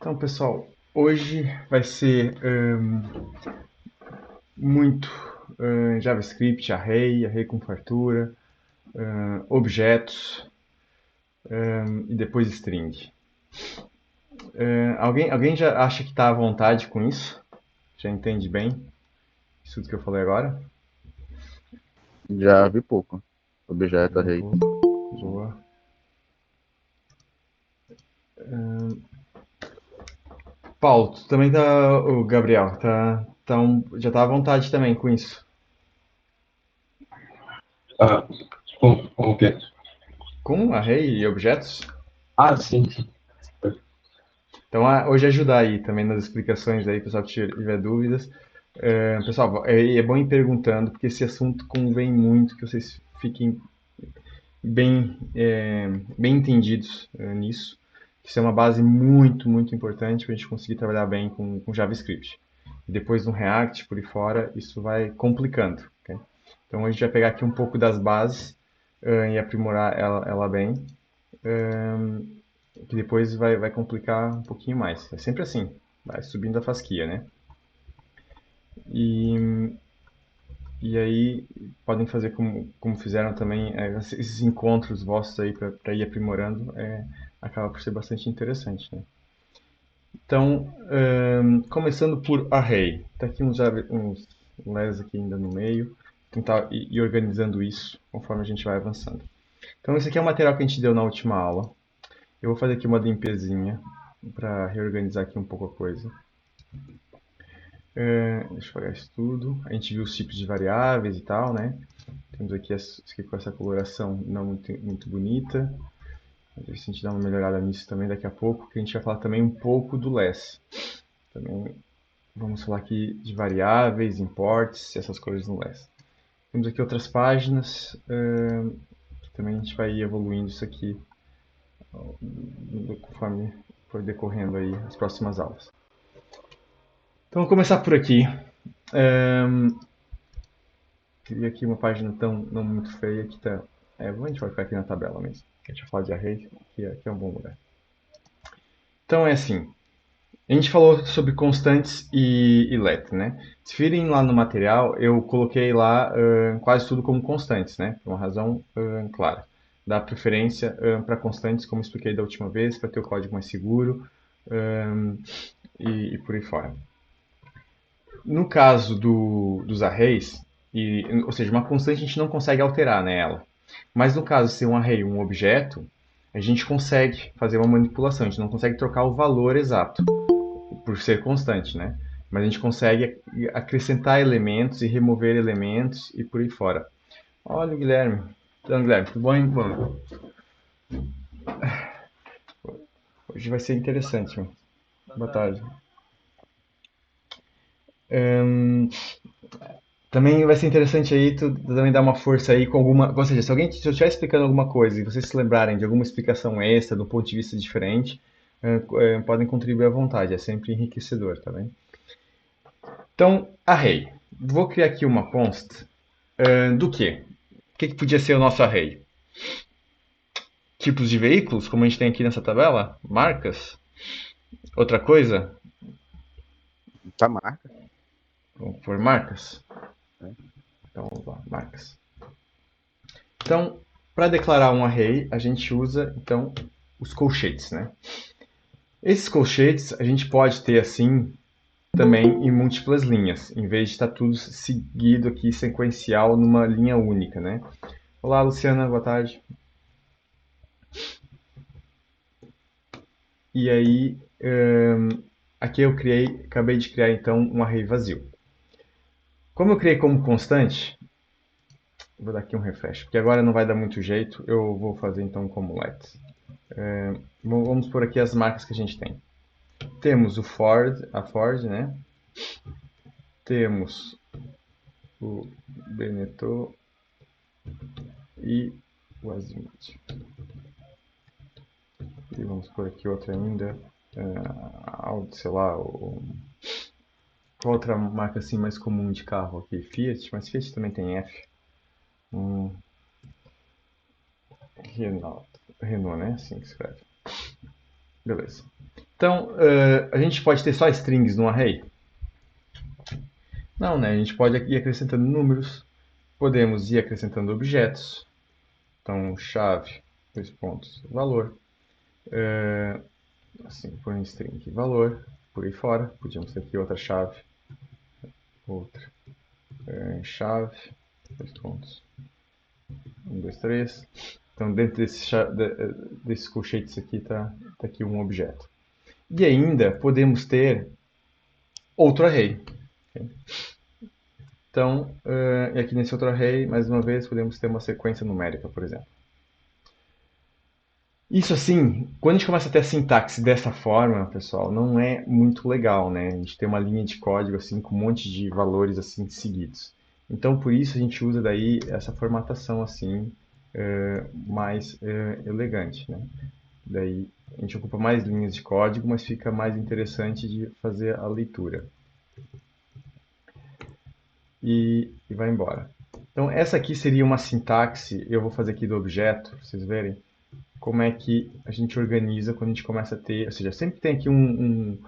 Então, pessoal, hoje vai ser muito JavaScript, array com fartura, objetos e depois string. Alguém já acha que está à vontade com isso? Já entende bem isso tudo que eu falei agora? Já vi pouco. Já Objeto, viu um array. pouco? Boa. Paulo, tu também tá. O Gabriel, já tá à vontade também com isso. Ah, com o quê? Com array e objetos? Ah, sim, sim. Então, hoje ajudar aí também nas explicações aí, pessoal que tiver dúvidas. Pessoal, é bom ir perguntando, porque esse assunto convém muito que vocês fiquem bem entendidos nisso. Isso é uma base muito, muito importante para a gente conseguir trabalhar bem com JavaScript. E depois no React, por aí fora, isso vai complicando. Ok? Então, a gente vai pegar aqui um pouco das bases e aprimorar ela bem. Que depois vai complicar um pouquinho mais. É sempre assim, vai subindo a fasquia, né? E, e aí podem fazer como fizeram também, esses encontros vossos aí para ir aprimorando, acaba por ser bastante interessante, né? Então, começando por array. Tá aqui uns LES aqui ainda no meio. Tentar ir organizando isso conforme a gente vai avançando. Então, esse aqui é o material que a gente deu na última aula. Eu vou fazer aqui uma limpezinha para reorganizar aqui um pouco a coisa. Deixa eu apagar isso tudo. A gente viu os tipos de variáveis e tal, né? Temos aqui, aqui com essa coloração não muito bonita. Vamos ver se a gente dá uma melhorada nisso também daqui a pouco, que a gente vai falar também um pouco do less. Também vamos falar aqui de variáveis, imports, essas coisas no less. Temos aqui outras páginas, que também a gente vai evoluindo isso aqui conforme for decorrendo aí as próximas aulas. Então, vamos começar por aqui. Queria aqui uma página não muito feia que tá. A gente vai ficar aqui na tabela mesmo. A gente vai falar de array, que é um bom lugar. Então é assim. A gente falou sobre constantes e let, né? Se virem lá no material, eu coloquei lá quase tudo como constantes, né? Por uma razão clara. Dá preferência para constantes, como expliquei da última vez, para ter o código mais seguro um, e por aí fora. No caso dos arrays, ou seja, uma constante a gente não consegue alterar, né, ela. Mas no caso de ser um array, um objeto, a gente consegue fazer uma manipulação, a gente não consegue trocar o valor exato, por ser constante, né? Mas a gente consegue acrescentar elementos e remover elementos e por aí fora. Olha o Guilherme. Então, Guilherme, tudo bom, hein, mano? Hoje vai ser interessante, mano. Boa tarde. Ahn, Também vai ser interessante aí tu também dar uma força aí com alguma. Ou seja, se eu estiver explicando alguma coisa e vocês se lembrarem de alguma explicação extra, do ponto de vista diferente, podem contribuir à vontade. É sempre enriquecedor, tá bem? Então, array. Vou criar aqui uma const do quê? O que podia ser o nosso array? Tipos de veículos, como a gente tem aqui nessa tabela? Marcas? Outra coisa? Tá marca, Vamos por marcas? né? Então, vamos lá, marcas. Então, para declarar um array, a gente usa então os colchetes, né? Esses colchetes a gente pode ter assim também em múltiplas linhas, em vez de estar tudo seguido aqui sequencial numa linha única, né? Olá, Luciana, boa tarde. E aí, aqui eu acabei de criar então um array vazio. Como eu criei como constante, vou dar aqui um refresh, porque agora não vai dar muito jeito, eu vou fazer então como let. Vamos por aqui as marcas que a gente tem. Temos a Ford, né? Temos o Benetton e o Azimuth. E vamos por aqui outra ainda, sei lá, qual outra marca assim mais comum de carro aqui? Fiat, mas Fiat também tem F. Hum, Renault, Renault, né? Assim que escreve. Beleza. Então, a gente pode ter só strings no array? Não, né? A gente pode ir acrescentando números, podemos ir acrescentando objetos. Então, chave, dois pontos, valor. Assim, por um string valor, por aí fora. Podíamos ter aqui outra chave, outra chave, dois pontos, um, dois, três. Então, dentro desses colchetes aqui está aqui um objeto. E ainda podemos ter outro array. Okay? Então, e aqui nesse outro array, mais uma vez, podemos ter uma sequência numérica, por exemplo. Isso assim, quando a gente começa a ter a sintaxe dessa forma, pessoal, não é muito legal, né? A gente tem uma linha de código assim com um monte de valores assim seguidos. Então, por isso a gente usa daí essa formatação assim mais elegante, né? Daí a gente ocupa mais linhas de código, mas fica mais interessante de fazer a leitura. E vai embora. Então, essa aqui seria uma sintaxe, eu vou fazer aqui do objeto, para vocês verem como é que a gente organiza quando a gente começa a ter, ou seja, sempre tem aqui um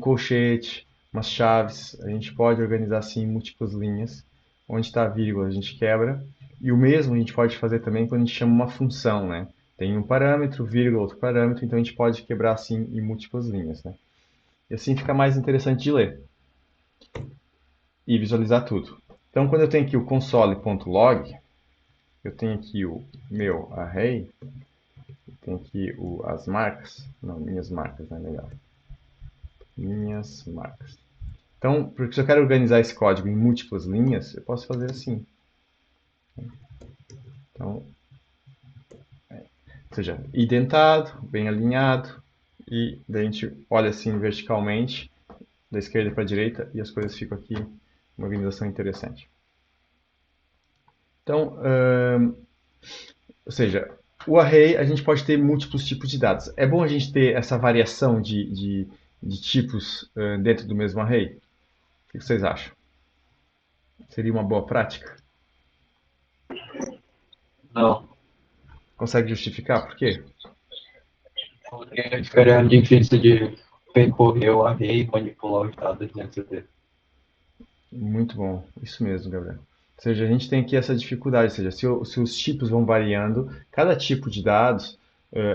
colchete, umas chaves, a gente pode organizar assim em múltiplas linhas, onde está a vírgula a gente quebra, e o mesmo a gente pode fazer também quando a gente chama uma função, né? Tem um parâmetro, vírgula, outro parâmetro, então a gente pode quebrar assim em múltiplas linhas, né? E assim fica mais interessante de ler e visualizar tudo. Então, quando eu tenho aqui o console.log, eu tenho aqui o meu array, tem aqui as marcas, não, minhas marcas, né, melhor. Minhas marcas. Então, porque se eu quero organizar esse código em múltiplas linhas, eu posso fazer assim. Então, ou seja, identado, bem alinhado, e daí a gente olha assim verticalmente, da esquerda para a direita, e as coisas ficam aqui, uma organização interessante. Então, ou seja, o array a gente pode ter múltiplos tipos de dados. É bom a gente ter essa variação de tipos dentro do mesmo array? O que vocês acham? Seria uma boa prática? Não. Consegue justificar por quê? Porque ficaria difícil de percorrer o array e manipular os dados dentro dele. Muito bom, isso mesmo, Gabriel. Ou seja, a gente tem aqui essa dificuldade, ou seja, se os tipos vão variando, cada tipo de dados,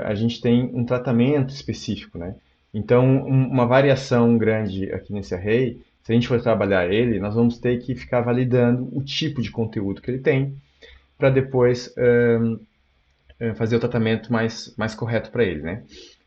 a gente tem um tratamento específico, né? Então, uma variação grande aqui nesse array, se a gente for trabalhar ele, nós vamos ter que ficar validando o tipo de conteúdo que ele tem, para depois fazer o tratamento mais correto para ele, né?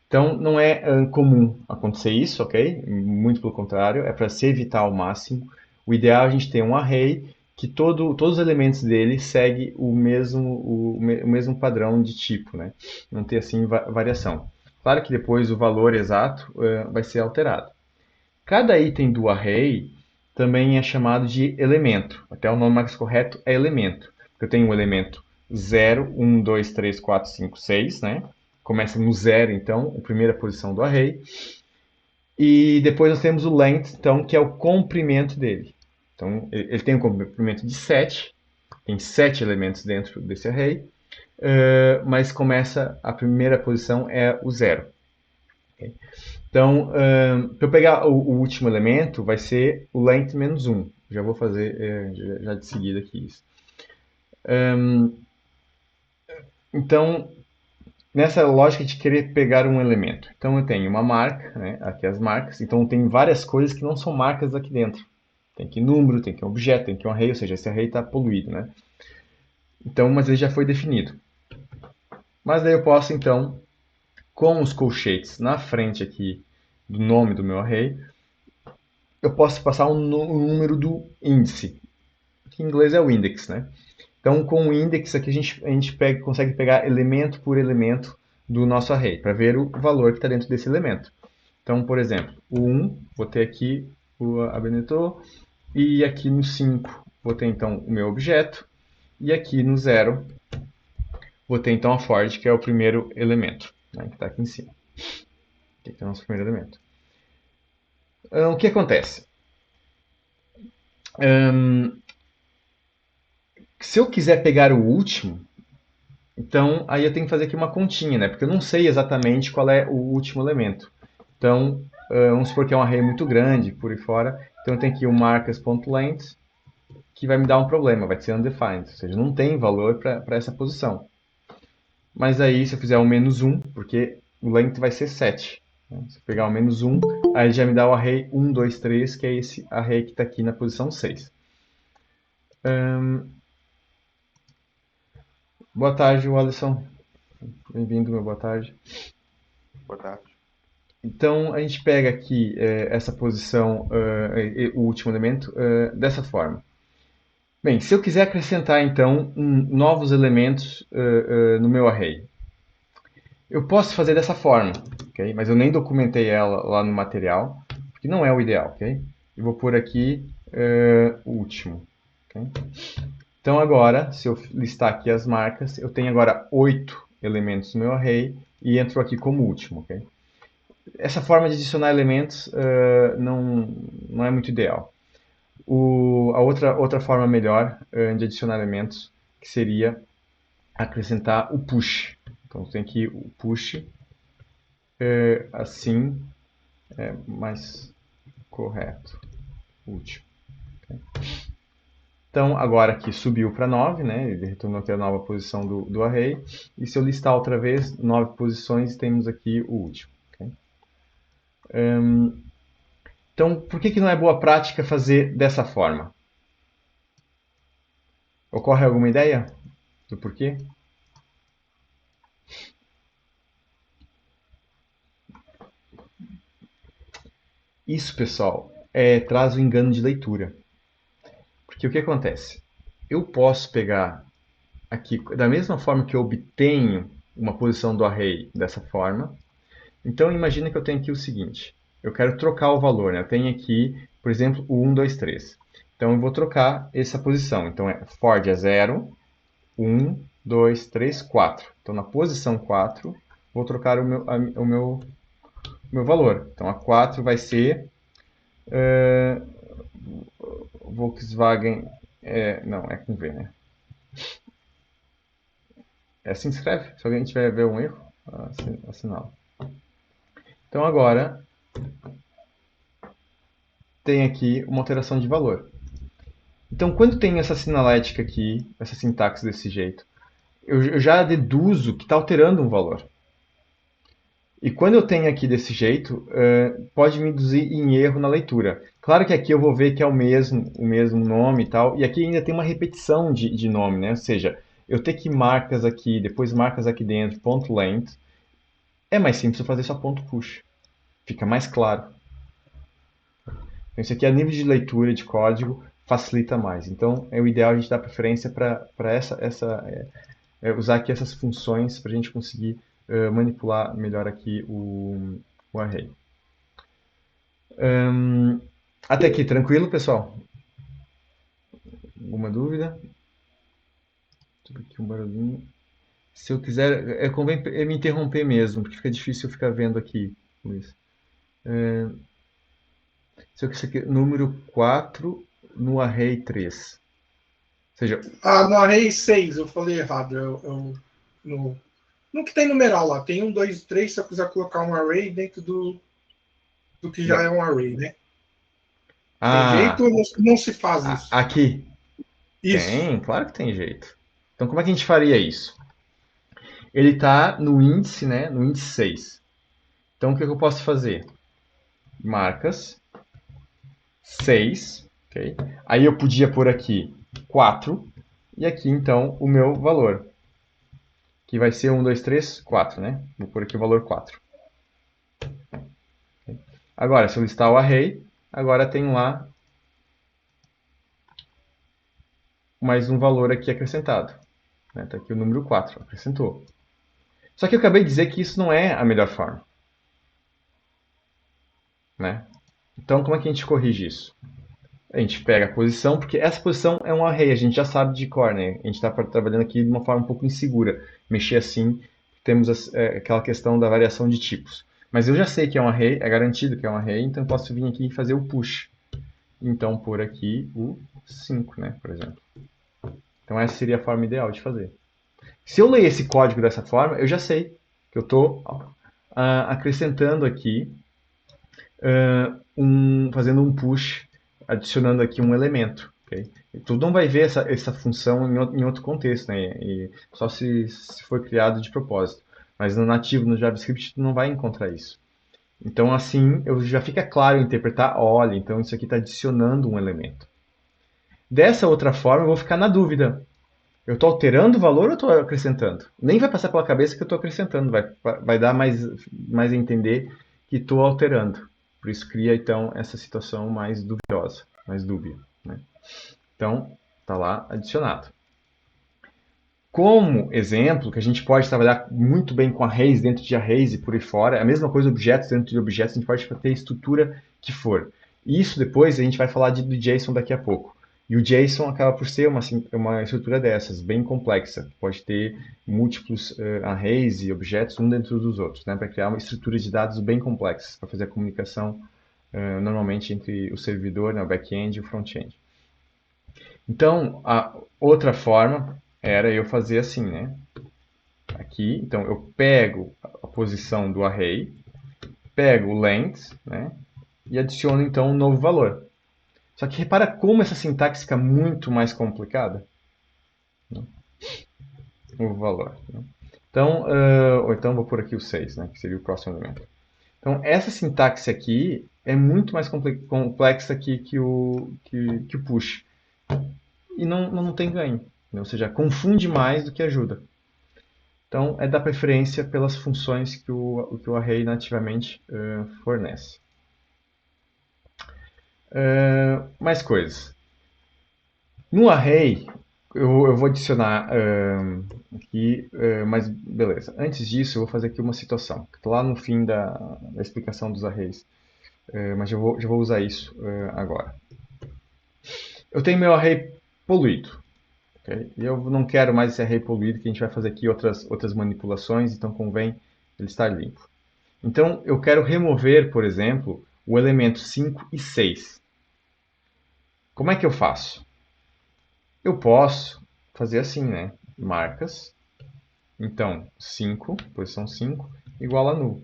Então, não é comum acontecer isso, ok? Muito pelo contrário, é para se evitar ao máximo. O ideal é a gente ter um array que todos os elementos dele seguem o mesmo padrão de tipo, né? Não ter assim variação. Claro que depois o valor exato vai ser alterado. Cada item do array também é chamado de elemento. Até o nome mais correto é elemento. Eu tenho um elemento 0, 1, 2, 3, 4, 5, 6, né? Começa no zero, então, a primeira posição do array. E depois nós temos o length, então, que é o comprimento dele. Então, ele tem um comprimento de 7, tem 7 elementos dentro desse array, mas começa, a primeira posição é o zero. Okay? Então, para eu pegar o último elemento, vai ser o length menos 1. Já vou fazer já de seguida aqui isso. Então, nessa lógica de querer pegar um elemento. Então, eu tenho uma marca, né? Aqui as marcas. Então, tem várias coisas que não são marcas aqui dentro. Tem aqui número, tem aqui um objeto, tem aqui um array, ou seja, esse array está poluído, né? Então, mas ele já foi definido. Mas daí eu posso, então, com os colchetes na frente aqui do nome do meu array, eu posso passar um número do índice, que em inglês é o index, né? Então, com o index aqui, a gente consegue pegar elemento por elemento do nosso array, para ver o valor que está dentro desse elemento. Então, por exemplo, o 1, vou ter aqui o Abeneto, e aqui no 5, vou ter então o meu objeto, e aqui no 0, vou ter então a Ford, que é o primeiro elemento, né, que está aqui em cima. Aqui é o nosso primeiro elemento. O que acontece? Se eu quiser pegar o último, então aí eu tenho que fazer aqui uma continha, né? Porque eu não sei exatamente qual é o último elemento. Então, vamos supor que é um array muito grande por aí fora. Então, eu tenho aqui o markers.length, que vai me dar um problema, vai ser undefined, ou seja, não tem valor para essa posição. Mas aí, se eu fizer o -1, porque o length vai ser 7. Né? Se eu pegar o -1, aí já me dá o array 1, 2, 3, que é esse array que está aqui na posição 6. Boa tarde, Alisson. Bem-vindo, meu boa tarde. Boa tarde. Então, a gente pega aqui essa posição, o último elemento, dessa forma. Bem, se eu quiser acrescentar, então, novos elementos no meu array, eu posso fazer dessa forma, ok? Mas eu nem documentei ela lá no material, porque não é o ideal, ok? Eu vou pôr aqui o último, ok? Então, agora, se eu listar aqui as marcas, eu tenho agora 8 elementos no meu array e entro aqui como último, ok? Essa forma de adicionar elementos não é muito ideal. A outra forma melhor de adicionar elementos que seria acrescentar o push. Então tem aqui o push, assim é mais correto, último. Okay? Então agora aqui subiu para 9, né? Ele retornou aqui a nova posição do array. E se eu listar outra vez 9 posições, temos aqui o último. Okay? Então, por que não é boa prática fazer dessa forma? Ocorre alguma ideia do porquê? Isso, pessoal, traz o engano de leitura. Porque o que acontece? Eu posso pegar aqui, da mesma forma que eu obtenho uma posição do array dessa forma. Então, imagina que eu tenho aqui o seguinte. Eu quero trocar o valor, né? Eu tenho aqui, por exemplo, o 1, 2, 3. Então, eu vou trocar essa posição. Então, for de 0, 1, 2, 3, 4. Então, na posição 4, vou trocar o meu valor. Então, a 4 vai ser Volkswagen. Não, é com V, né? É assim que escreve. Se alguém tiver ver um erro, assinala. Então, agora, tem aqui uma alteração de valor. Então, quando tem essa sinalética aqui, essa sintaxe desse jeito, eu já deduzo que está alterando um valor. E quando eu tenho aqui desse jeito, pode me induzir em erro na leitura. Claro que aqui eu vou ver que é o mesmo nome e tal, e aqui ainda tem uma repetição de nome, né? Ou seja, eu ter que marcas aqui, depois marcas aqui dentro, ponto .length, é mais simples eu fazer só ponto .push. Fica mais claro. Então, isso aqui a nível de leitura de código facilita mais. Então, é o ideal a gente dar preferência para usar aqui essas funções para a gente conseguir manipular melhor aqui o array. Até aqui, tranquilo, pessoal? Alguma dúvida? Deixa eu ver aqui um barulhinho. Se eu quiser, convém me interromper mesmo, porque fica difícil eu ficar vendo aqui, Luiz. Se eu quiser aqui, número 4 no array 3. Ou seja, no array 6, eu falei errado. No que tem numeral lá, tem 1, 2, 3, se eu quiser colocar um array dentro do que já é um array, né? Tem jeito ou não se faz isso? Aqui? Isso. Tem, claro que tem jeito. Então, como é que a gente faria isso? Ele está no índice, né? No índice 6. Então, o que eu posso fazer? Marcas 6, ok? Aí eu podia pôr aqui 4 e aqui, então, o meu valor, que vai ser 1, 2, 3, 4, né? Vou pôr aqui o valor 4. Agora, se eu listar o array, agora tem lá mais um valor aqui acrescentado. Está aqui o número 4, acrescentou. Só que eu acabei de dizer que isso não é a melhor forma. Né? Então, como é que a gente corrige isso? A gente pega a posição, porque essa posição é um array, a gente já sabe de cor, né? A gente está trabalhando aqui de uma forma um pouco insegura. Mexer assim, temos aquela questão da variação de tipos. Mas eu já sei que é um array, é garantido que é um array, então eu posso vir aqui e fazer o push. Então, pôr aqui o 5, né, por exemplo. Então, essa seria a forma ideal de fazer. Se eu ler esse código dessa forma, eu já sei que eu estou acrescentando aqui fazendo um push, adicionando aqui um elemento. Okay? E tu não vai ver essa função em outro contexto, né? Só se for criado de propósito. Mas no nativo, no JavaScript, tu não vai encontrar isso. Então, assim, já fica claro interpretar, olha, então isso aqui está adicionando um elemento. Dessa outra forma, eu vou ficar na dúvida. Eu estou alterando o valor ou estou acrescentando? Nem vai passar pela cabeça que eu estou acrescentando, vai dar mais a entender que estou alterando. Por isso cria, então, essa situação mais dubiosa, mais dúbia. Né? Então, está lá adicionado. Como exemplo, que a gente pode trabalhar muito bem com arrays dentro de arrays e por aí fora, a mesma coisa objetos dentro de objetos, a gente pode ter a estrutura que for. Isso depois a gente vai falar do JSON daqui a pouco. E o JSON acaba por ser uma estrutura dessas, bem complexa. Pode ter múltiplos arrays e objetos um dentro dos outros, né, para criar uma estrutura de dados bem complexa, para fazer a comunicação normalmente entre o servidor, né, o back-end e o front-end. Então, a outra forma era eu fazer assim, né? Aqui, então eu pego a posição do array, pego o length, né? E adiciono então um novo valor. Só que repara como essa sintaxe fica muito mais complicada. Né? O valor. Né? Então, ou então vou por aqui o 6, né? Que seria o próximo elemento. Então, essa sintaxe aqui é muito mais complexa que o push. E não tem ganho. Né? Ou seja, confunde mais do que ajuda. Então, é da preferência pelas funções que o array nativamente fornece. Mais coisas. No array, eu vou adicionar aqui, mas beleza. Antes disso, eu vou fazer aqui uma situação. Estou lá no fim da explicação dos arrays, mas já vou usar isso agora. Eu tenho meu array poluído. Okay? E eu não quero mais esse array poluído, que a gente vai fazer aqui outras manipulações, então convém ele estar limpo. Então, eu quero remover, por exemplo, o elemento 5 e 6. Como é que eu faço? Eu posso fazer assim, né? Marcas. Então, 5, posição 5, igual a null.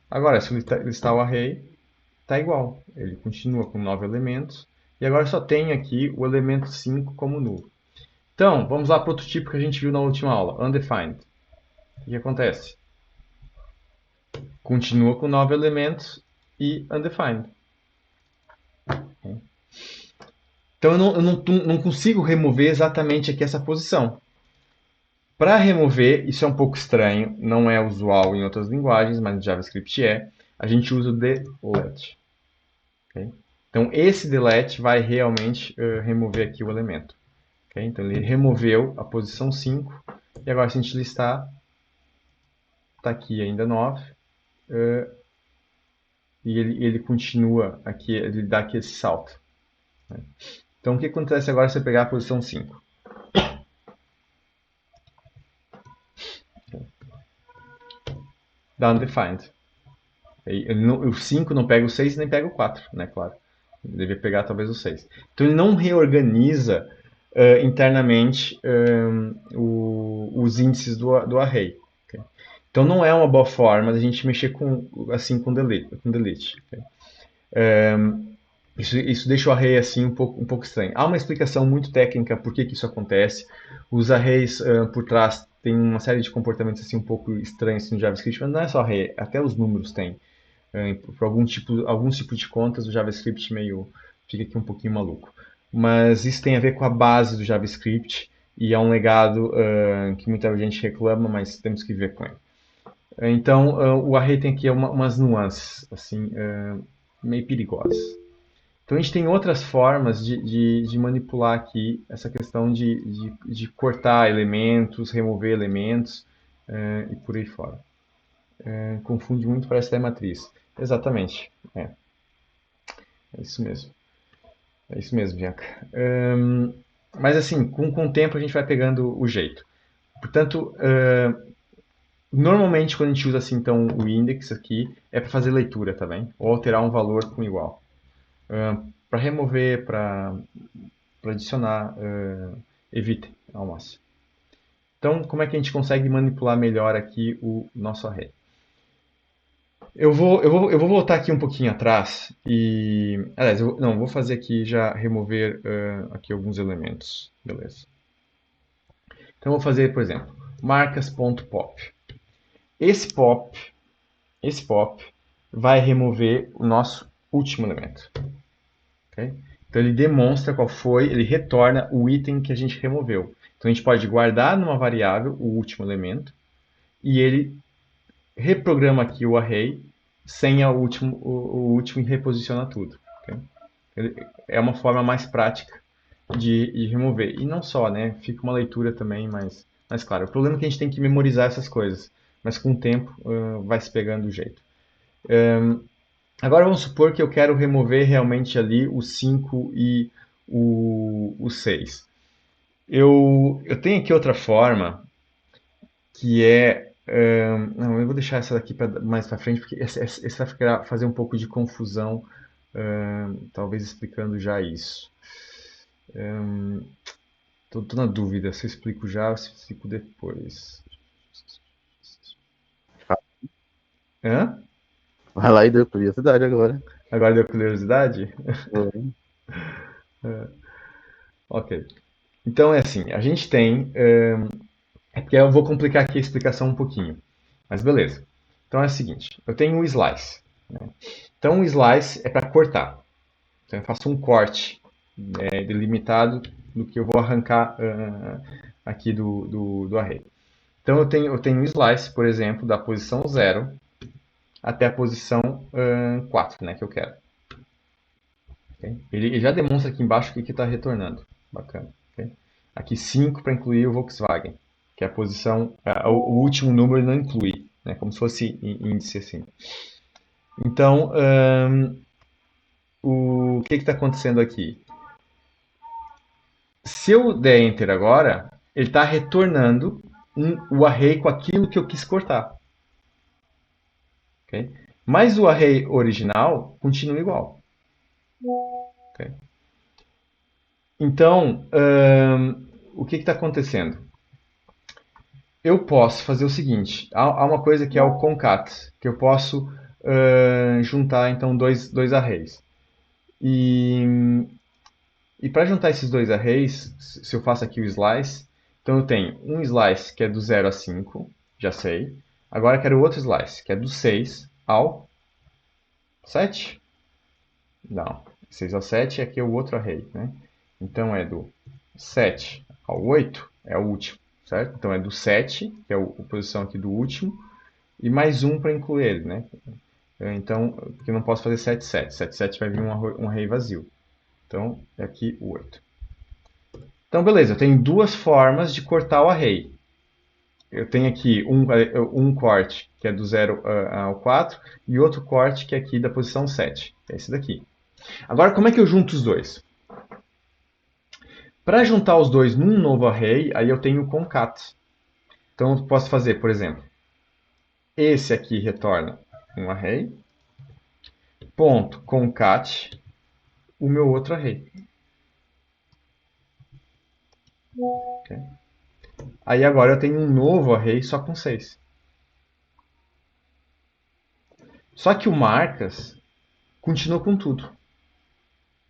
Agora, se eu listar o array, está igual. Ele continua com 9 elementos. E agora só tem aqui o elemento 5 como null. Então, vamos lá para outro tipo que a gente viu na última aula, undefined. O que acontece? Continua com 9 elementos e undefined. Então eu não consigo remover exatamente aqui essa posição. Para remover, isso é um pouco estranho, não é usual em outras linguagens, mas no JavaScript é, a gente usa o delete. Okay? Então esse delete vai realmente remover aqui o elemento. Okay? Então ele removeu a posição 5, e agora se a gente listar, está aqui ainda 9, e ele continua aqui, ele dá aqui esse salto. Né? Então o que acontece agora se eu pegar a posição 5? Dá undefined. O 5 não pega o 6 nem pega o 4, né? Claro. Ele deveria pegar talvez o 6. Então ele não reorganiza internamente os índices do array. Okay? Então não é uma boa forma de a gente mexer com delete. Okay? Isso deixa o array assim um pouco estranho. Há uma explicação muito técnica por que isso acontece. Os arrays por trás têm uma série de comportamentos assim um pouco estranhos no JavaScript, mas não é só array, até os números têm. Por alguns tipos de contas, o JavaScript meio fica aqui um pouquinho maluco. Mas isso tem a ver com a base do JavaScript e é um legado que muita gente reclama, mas temos que ver com ele. Então, o array tem aqui umas nuances assim, meio perigosas. Então a gente tem outras formas de manipular aqui essa questão de cortar elementos, remover elementos e por aí fora. Confunde muito, parece até matriz. Exatamente. É isso mesmo. É isso mesmo, Bianca. Mas assim, com o tempo a gente vai pegando o jeito. Portanto, normalmente quando a gente usa assim então o index aqui é para fazer leitura, tá bem? Ou alterar um valor com igual. Para remover, para adicionar, evite ao máximo. Então, como é que a gente consegue manipular melhor aqui o nosso array? eu vou voltar aqui um pouquinho atrás e, aliás, não, vou fazer aqui já remover aqui alguns elementos, beleza? Então eu vou fazer, por exemplo, marcas.pop. Esse pop, esse pop vai remover o nosso último elemento, ok? Então ele demonstra qual foi, ele retorna o item que a gente removeu. Então a gente pode guardar numa variável o último elemento e ele reprograma aqui o array sem o último e reposiciona tudo. Ok? É uma forma mais prática de remover. E não só, né? Fica uma leitura também mais clara. O problema é que a gente tem que memorizar essas coisas, mas com o tempo vai se pegando o jeito. Agora vamos supor que eu quero remover realmente ali o 5 e o 6. Eu tenho aqui outra forma que é. Não, eu vou deixar essa daqui mais para frente, porque essa vai fazer um pouco de confusão, talvez explicando já isso. Tô na dúvida se eu explico já ou se eu explico depois. Hã? Vai lá e deu curiosidade agora. Agora deu curiosidade? Foi. Ok. Então é assim, a gente tem. É porque eu vou complicar aqui a explicação um pouquinho. Mas beleza. Então é o seguinte, eu tenho o slice. Né? Então o slice é para cortar. Então eu faço um corte delimitado do que eu vou arrancar aqui do array. Então eu tenho um slice, por exemplo, da posição 0 até a posição 4, né, que eu quero. Okay? Ele já demonstra aqui embaixo o que está retornando. Bacana. Okay? Aqui 5 para incluir o Volkswagen, que é a posição, o último número ele não inclui, né, como se fosse índice assim. Então, o que está acontecendo aqui? Se eu der Enter agora, ele está retornando o array com aquilo que eu quis cortar. Okay? Mas o array original continua igual. Okay? Então, o que está acontecendo? Eu posso fazer o seguinte: há uma coisa que é o concat, que eu posso juntar então dois arrays. E para juntar esses dois arrays, se eu faço aqui o slice, então eu tenho um slice que é do 0 a 5, já sei. Agora eu quero outro slice, que é do 6 ao 7. Não, 6 ao 7 aqui é o outro array, né? Então é do 7 ao 8, é o último, certo? Então é do 7, que é a posição aqui do último, e mais um para incluir ele, né? Então, porque eu não posso fazer 7, 7. 7, 7 vai vir um array vazio. Então, é aqui o 8. Então, beleza, eu tenho duas formas de cortar o array. Eu tenho aqui um corte, que é do 0 ao 4, e outro corte, que é aqui da posição 7, que é esse daqui. Agora, como é que eu junto os dois? Para juntar os dois num novo array, aí eu tenho o concat. Então, eu posso fazer, por exemplo, esse aqui retorna um array, ponto concat, o meu outro array. Okay? Aí agora eu tenho um novo array só com 6. Só que o marcas continua com tudo.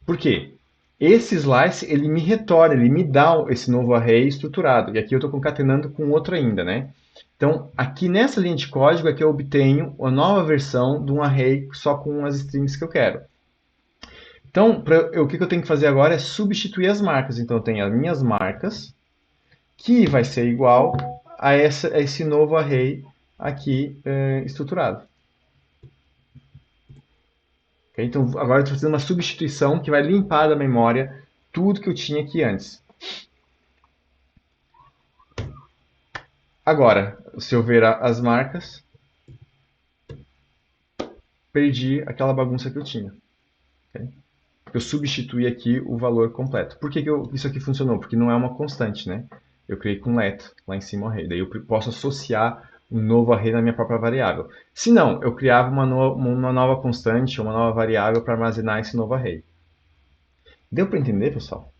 Por quê? Esse slice ele me retorna, ele me dá esse novo array estruturado. E aqui eu estou concatenando com outro ainda, né? Então, aqui nessa linha de código é que eu obtenho a nova versão de um array só com as strings que eu quero. Então, o que eu tenho que fazer agora é substituir as marcas. Então, eu tenho as minhas marcas, que vai ser igual a esse novo array aqui estruturado. Okay? Então, agora eu estou fazendo uma substituição que vai limpar da memória tudo que eu tinha aqui antes. Agora, se eu ver as marcas, perdi aquela bagunça que eu tinha. Okay? Eu substituí aqui o valor completo. Por que isso aqui funcionou? Porque não é uma constante, né? Eu criei com let lá em cima o array. Daí eu posso associar um novo array na minha própria variável. Se não, eu criava uma nova constante, uma nova variável para armazenar esse novo array. Deu para entender, pessoal?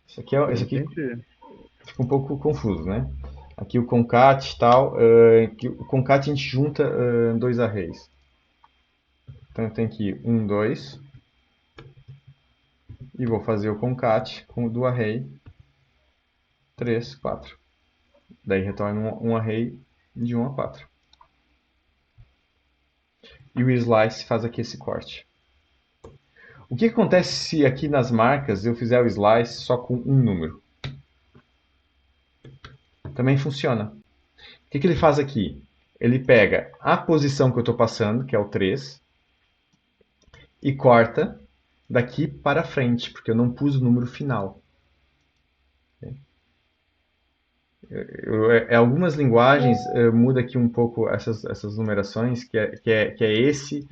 Isso aqui Entendi. fica um pouco confuso, né? Aqui o concat e tal. Que o concat a gente junta dois arrays. Então eu tenho aqui 1, 2. E vou fazer o concat do array 3, 4. Daí retorna um array de 1 a 4. E o slice faz aqui esse corte. O que acontece se aqui nas marcas eu fizer o slice só com um número? Também funciona. O que ele faz aqui? Ele pega a posição que eu estou passando, que é o 3, e corta daqui para frente, porque eu não pus o número final. Algumas linguagens muda aqui um pouco essas numerações, que é esse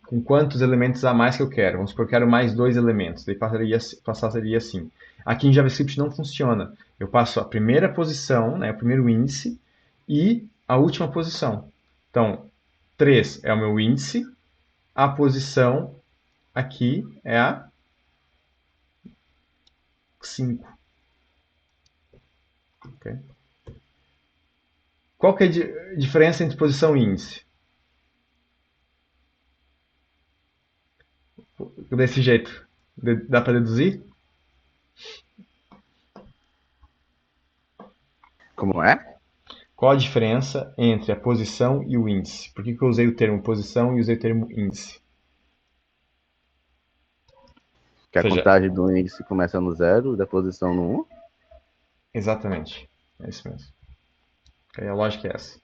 com quantos elementos a mais que eu quero. Vamos supor que eu quero mais 2 elementos, daí passaria assim. Aqui em JavaScript não funciona. Eu passo a primeira posição, né, o primeiro índice, e a última posição. Então, 3 é o meu índice, a posição aqui é a 5. Okay? Qual que é a diferença entre posição e índice? Desse jeito, dá para deduzir? Como é? Qual a diferença entre a posição e o índice? Por que eu usei o termo posição e usei o termo índice? Que a Ou seja, contagem do índice começa no 0 e da posição no 1. exatamente. É isso mesmo. Okay, a lógica é essa.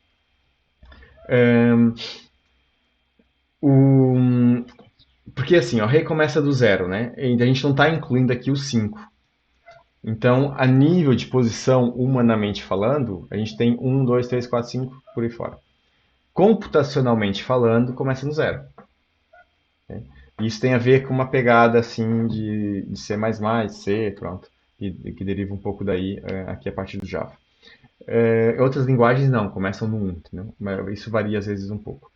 Porque assim, o array começa do 0, né? E a gente não está incluindo aqui o 5. Então, a nível de posição, humanamente falando, a gente tem 1, 2, 3, 4, 5, por aí fora. Computacionalmente falando, começa no 0. Okay? Isso tem a ver com uma pegada assim de C++, C, pronto, que deriva um pouco daí aqui a partir do Java. Outras linguagens não, começam no 1, entendeu? Isso varia às vezes um pouco.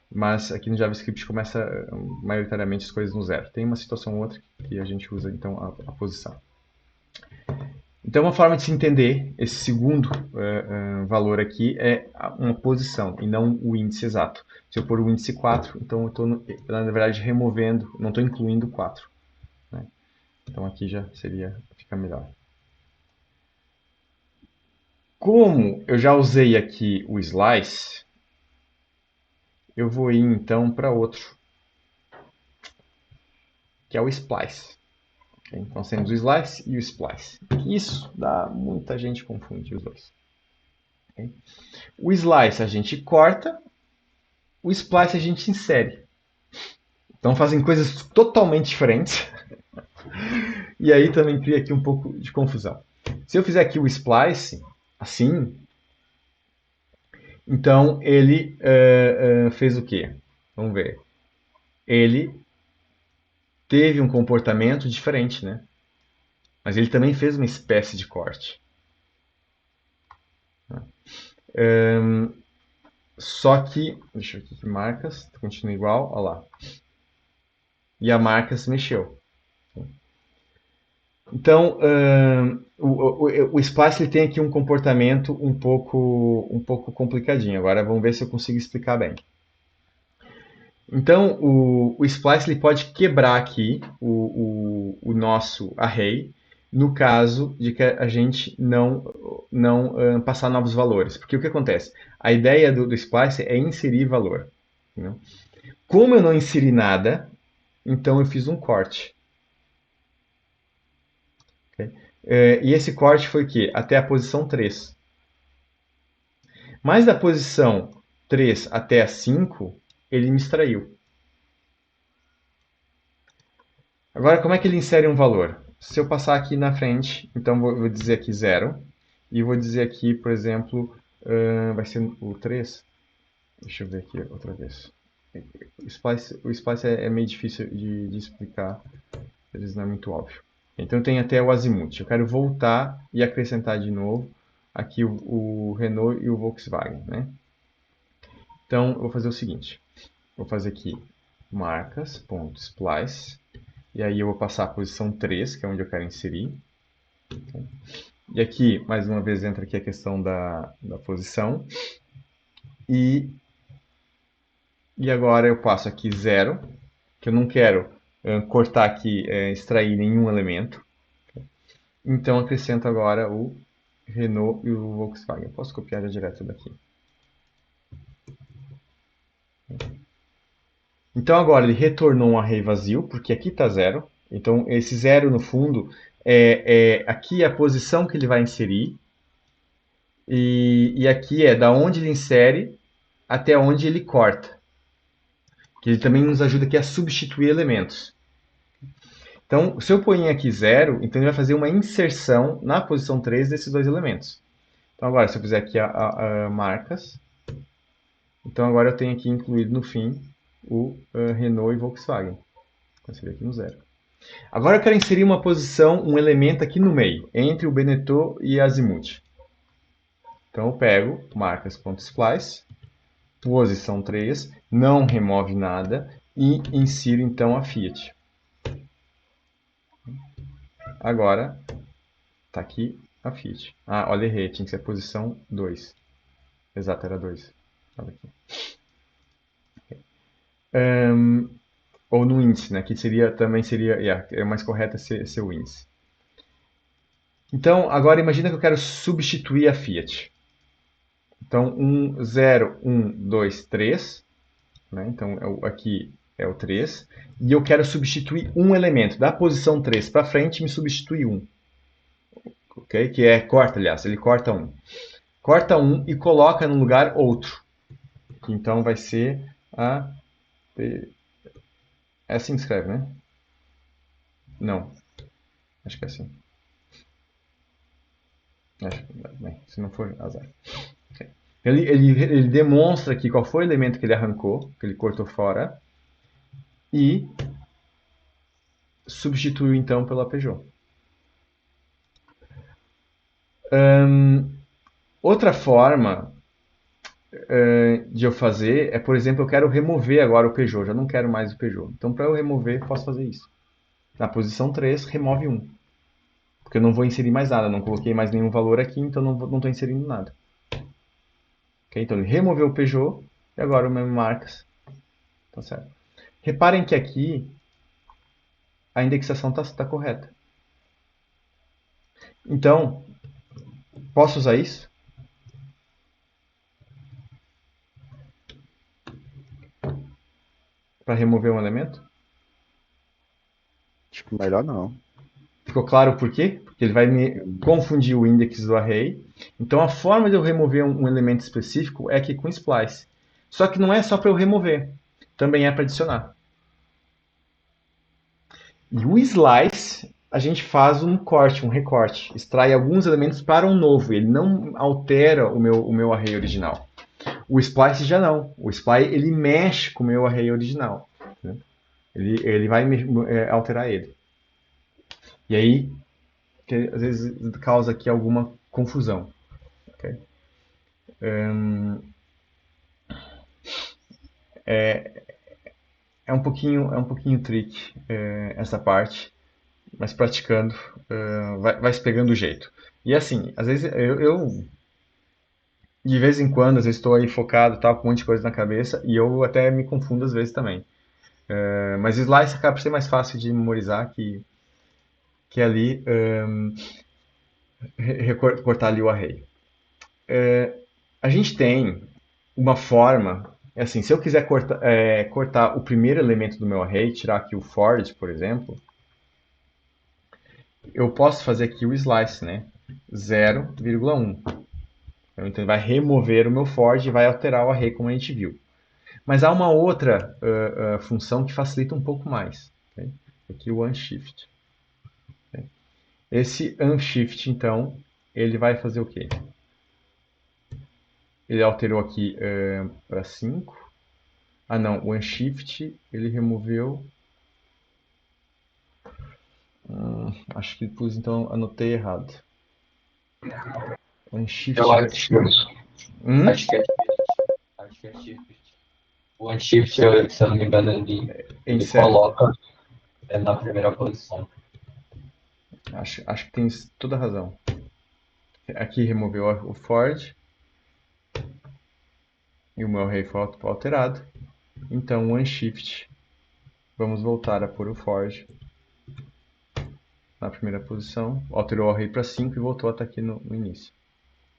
Mas aqui no JavaScript começa maioritariamente as coisas no 0. Tem uma situação ou outra que a gente usa então a posição. Então, uma forma de se entender esse segundo valor aqui é uma posição e não o índice exato. Se eu pôr o índice 4, então eu estou, na verdade, removendo, não estou incluindo 4. Né? Então, aqui já fica melhor. Como eu já usei aqui o slice, eu vou ir então para outro, que é o splice. Okay? Então, temos o slice e o splice. Isso dá muita gente confunde os dois. Okay? O slice a gente corta, o splice a gente insere. Então fazem coisas totalmente diferentes. E aí também cria aqui um pouco de confusão. Se eu fizer aqui o splice, assim, então ele fez o quê? Vamos ver. Ele teve um comportamento diferente, né? Mas ele também fez uma espécie de corte. Só que, deixa eu ver aqui, marcas, continua igual, olha lá. E a marca se mexeu. Então, o Splice ele tem aqui um comportamento um pouco complicadinho. Agora vamos ver se eu consigo explicar bem. Então, o Splice ele pode quebrar aqui o nosso array no caso de que a gente não passar novos valores. Porque o que acontece? A ideia do Splice é inserir valor. Né? Como eu não inseri nada, então eu fiz um corte. Okay? E esse corte foi o quê? Até a posição 3. Mas da posição 3 até a 5, ele me extraiu. Agora, como é que ele insere um valor? Se eu passar aqui na frente, então vou dizer aqui 0. E vou dizer aqui, por exemplo, vai ser o 3. Deixa eu ver aqui outra vez. O Splice é meio difícil de explicar, às vezes não é muito óbvio. Então eu tenho até o azimuth. Eu quero voltar e acrescentar de novo aqui o Renault e o Volkswagen, né? Então eu vou fazer o seguinte. Vou fazer aqui marcas.splice. E aí eu vou passar a posição 3, que é onde eu quero inserir. E aqui, mais uma vez, entra aqui a questão da posição. E agora eu passo aqui 0, que eu não quero cortar aqui, extrair nenhum elemento. Então acrescento agora o Renault e o Volkswagen. Eu posso copiar já direto daqui. Então agora ele retornou um array vazio, porque aqui está 0. Então esse 0 no fundo aqui é a posição que ele vai inserir. E aqui é da onde ele insere até onde ele corta. Que ele também nos ajuda aqui a substituir elementos. Então, se eu ponho aqui 0, então ele vai fazer uma inserção na posição 3 desses dois elementos. Então agora, se eu fizer aqui a marcas, então agora eu tenho aqui incluído no fim o Renault e Volkswagen. Então seria aqui no 0. Agora eu quero inserir uma posição, um elemento aqui no meio, entre o Beneteau e a Azimuth. Então eu pego marcas.splice, posição 3, não remove nada e insiro então a Fiat. Agora está aqui a Fiat. Ah, olha, errei, tinha que ser a posição 2. Exato, era 2. Olha aqui. Ou no índice, né? Que também seria, é mais correto ser o índice. Então, agora imagina que eu quero substituir a Fiat. Então, 0, 1, 2, 3. Né? Então, aqui é o 3. E eu quero substituir um elemento. Da posição 3 para frente, me substitui 1. Okay? Que é corta, aliás. Ele corta 1. Corta 1 e coloca no lugar outro. Que então vai ser a... É assim que escreve, né? Não. Acho que é assim. Bem, se não for, azar. Okay. Ele demonstra aqui qual foi o elemento que ele arrancou, que ele cortou fora, e substituiu então pela Peugeot. Outra forma de eu fazer é, por exemplo, eu quero remover agora o Peugeot, já não quero mais o Peugeot. Então, para eu remover, posso fazer isso. Na posição 3, remove 1. Porque eu não vou inserir mais nada, não coloquei mais nenhum valor aqui, então não estou inserindo nada. Okay? Então ele removeu o Peugeot e agora o mesmo marcas. Tá certo. Reparem que aqui a indexação está correta. Então, posso usar isso? Para remover um elemento? Acho que melhor não. Ficou claro por quê? Porque ele vai me confundir o index do array. Então a forma de eu remover um elemento específico é aqui com splice. Só que não é só para eu remover, também é para adicionar. E o slice, a gente faz um corte, um recorte. Extrai alguns elementos para um novo. Ele não altera o meu array original. O splice já não. O splice ele mexe com o meu array original. Né? Ele vai alterar ele. E aí, que às vezes causa aqui alguma confusão. Okay? É um pouquinho tricky essa parte, mas praticando vai se pegando o jeito. E assim, às vezes eu de vez em quando, às vezes estou aí focado, com um monte de coisa na cabeça, e eu até me confundo às vezes também. Mas slice acaba por ser mais fácil de memorizar que ali recortar ali o array. A gente tem uma forma, assim, se eu quiser cortar o primeiro elemento do meu array, tirar aqui o forward, por exemplo, eu posso fazer aqui o slice, né? 0,1. Então ele vai remover o meu forward e vai alterar o array como a gente viu. Mas há uma outra função que facilita um pouco mais. Okay? Aqui o unshift. Okay? Esse unshift, então, ele vai fazer o quê? Ele alterou aqui para 5. Ah não, o unshift, ele removeu... acho que pus, então, anotei errado. Unshift... Eu acho que é shift. Acho que é shift. O unshift, se eu não me engano, ele coloca na primeira posição. Acho que tem toda a razão. Aqui removeu o Ford e o meu array foi alterado. Então, one shift, vamos voltar a pôr o Ford na primeira posição. Alterou o array para 5 e voltou a estar aqui no início.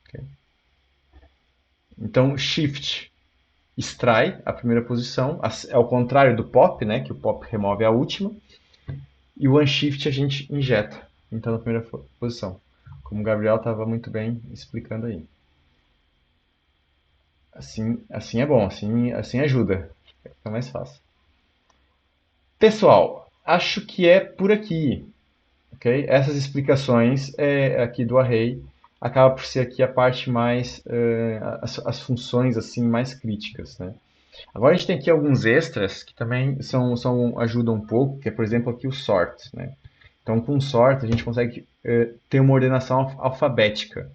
Okay. Então, shift extrai a primeira posição, ao contrário do pop, né, que o pop remove a última, e o unshift a gente injeta, então na primeira posição, como o Gabriel estava muito bem explicando aí. Assim é bom, assim ajuda, fica mais fácil. Pessoal, acho que é por aqui, ok? Essas explicações aqui do array acaba por ser aqui a parte mais, as funções assim mais críticas, né? Agora a gente tem aqui alguns extras que também ajudam um pouco, que é, por exemplo, aqui o sort, né? Então, com sort, a gente consegue ter uma ordenação alfabética.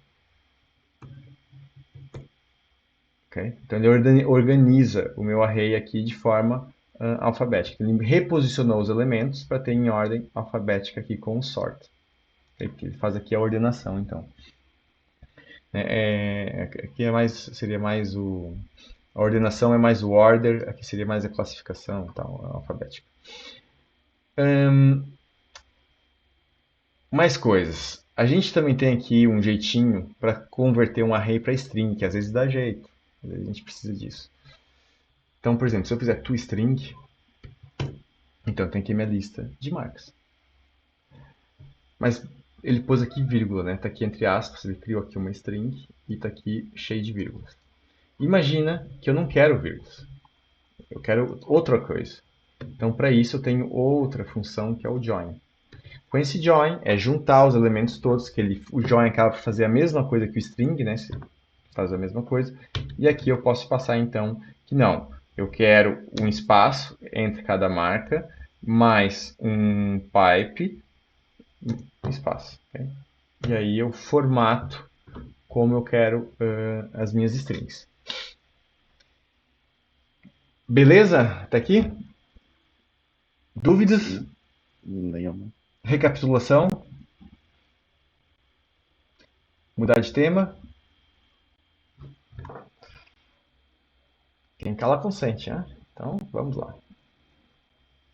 Okay? Então, ele organiza o meu array aqui de forma alfabética. Ele reposicionou os elementos para ter em ordem alfabética aqui com o sort. Okay? Ele faz aqui a ordenação, então. Aqui seria mais a ordenação é mais o order, aqui seria mais a classificação, então, alfabética. Mais coisas. A gente também tem aqui um jeitinho para converter um array para string, que às vezes dá jeito. Às vezes a gente precisa disso. Então, por exemplo, se eu fizer toString, então tem aqui minha lista de marcas. Mas ele pôs aqui vírgula, né? Está aqui entre aspas, ele criou aqui uma string e está aqui cheio de vírgulas. Imagina que eu não quero vírgulas. Eu quero outra coisa. Então, para isso, eu tenho outra função que é o join. Com esse join, é juntar os elementos todos, que o join acaba por fazer a mesma coisa que o string, né? Faz a mesma coisa. E aqui eu posso passar, então, que não. Eu quero um espaço entre cada marca, mais um pipe, espaço. Okay? E aí eu formato como eu quero as minhas strings. Beleza? Até aqui? Dúvidas? Nenhuma. Recapitulação? Mudar de tema? Quem cala consente, né? Então, vamos lá.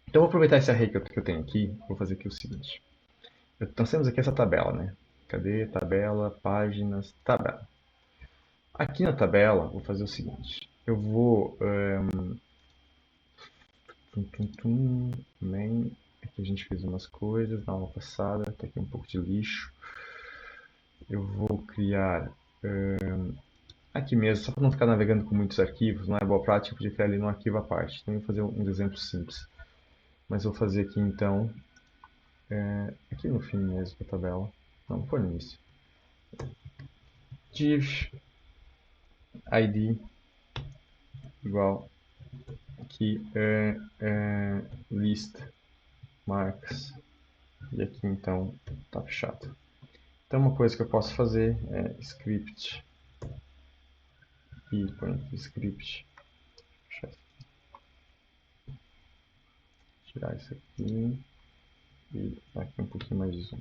Então, vou aproveitar esse array que eu tenho aqui. Vou fazer aqui o seguinte. Nós temos aqui essa tabela, né? Cadê? Tabela, páginas, tabela. Aqui na tabela, vou fazer o seguinte. Eu vou... main. Aqui a gente fez umas coisas na aula passada. Tem aqui um pouco de lixo. Eu vou criar... aqui mesmo, só para não ficar navegando com muitos arquivos, não é boa prática, eu podia criar ali num arquivo à parte. Então, eu vou fazer uns exemplos simples. Mas vou fazer aqui, então, aqui no fim mesmo da tabela. Não, foi no início. Div id igual aqui list marks. E aqui, então, tá fechado. Então, uma coisa que eu posso fazer é script e põe aqui script. Tirar isso aqui e aqui um pouquinho mais de zoom.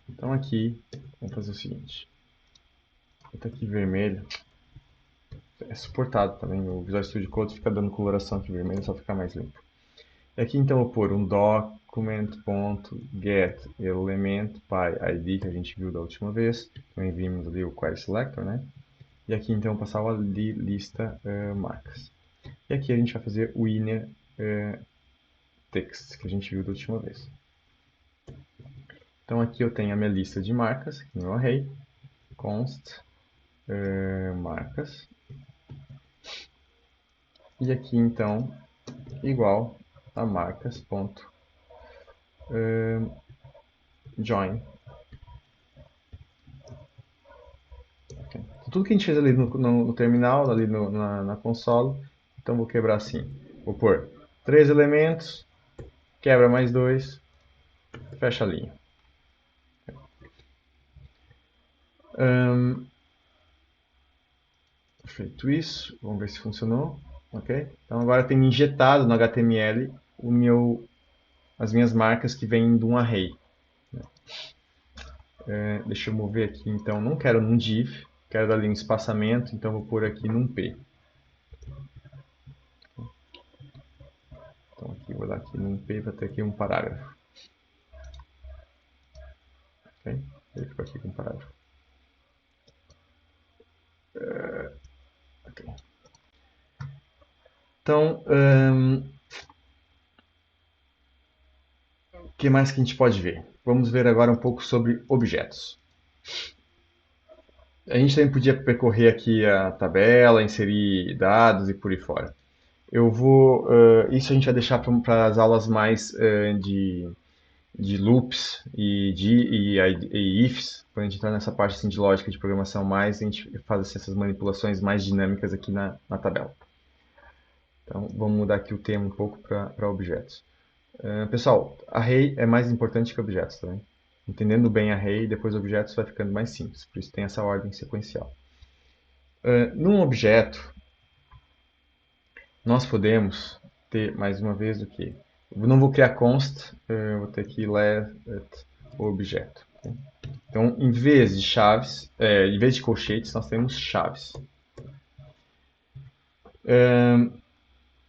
Então aqui, vamos fazer o seguinte. Está aqui vermelho. É suportado também. O Visual Studio Code fica dando coloração aqui vermelho, só ficar mais limpo. E aqui então eu vou pôr um document.get elemento by id que a gente viu da última vez. Também vimos ali o query selector, né? E aqui então eu passar a lista marcas. E aqui a gente vai fazer o inner text que a gente viu da última vez. Então aqui eu tenho a minha lista de marcas, aqui no meu array, const marcas. E aqui então igual a marcas.join. Okay. Tudo que a gente fez ali no terminal, ali na console, então vou quebrar assim. Vou pôr 3 elementos, quebra mais 2, fecha a linha. Feito isso, vamos ver se funcionou. Okay? Então agora tem injetado no HTML as minhas marcas que vêm de um array. Deixa eu mover aqui, então, não quero num div, quero dar ali um espaçamento, então vou pôr aqui num p. Então aqui vou dar aqui num p para ter aqui um parágrafo. Ok? Ele ficou aqui com um parágrafo. Ok. Então, o que mais que a gente pode ver? Vamos ver agora um pouco sobre objetos. A gente também podia percorrer aqui a tabela, inserir dados e por aí fora. Isso a gente vai deixar para as aulas mais de loops e ifs, quando a gente entrar nessa parte assim, de lógica de programação mais, a gente faz assim, essas manipulações mais dinâmicas aqui na tabela. Então, vamos mudar aqui o tema um pouco para objetos. Pessoal, array é mais importante que objetos, tá bem? Entendendo bem array, depois objetos vai ficando mais simples, por isso tem essa ordem sequencial. Num objeto, nós podemos ter, mais uma vez, o que? Eu não vou criar const, vou ter aqui let objeto. Okay? Então, em vez de chaves, em vez de colchetes, nós temos chaves.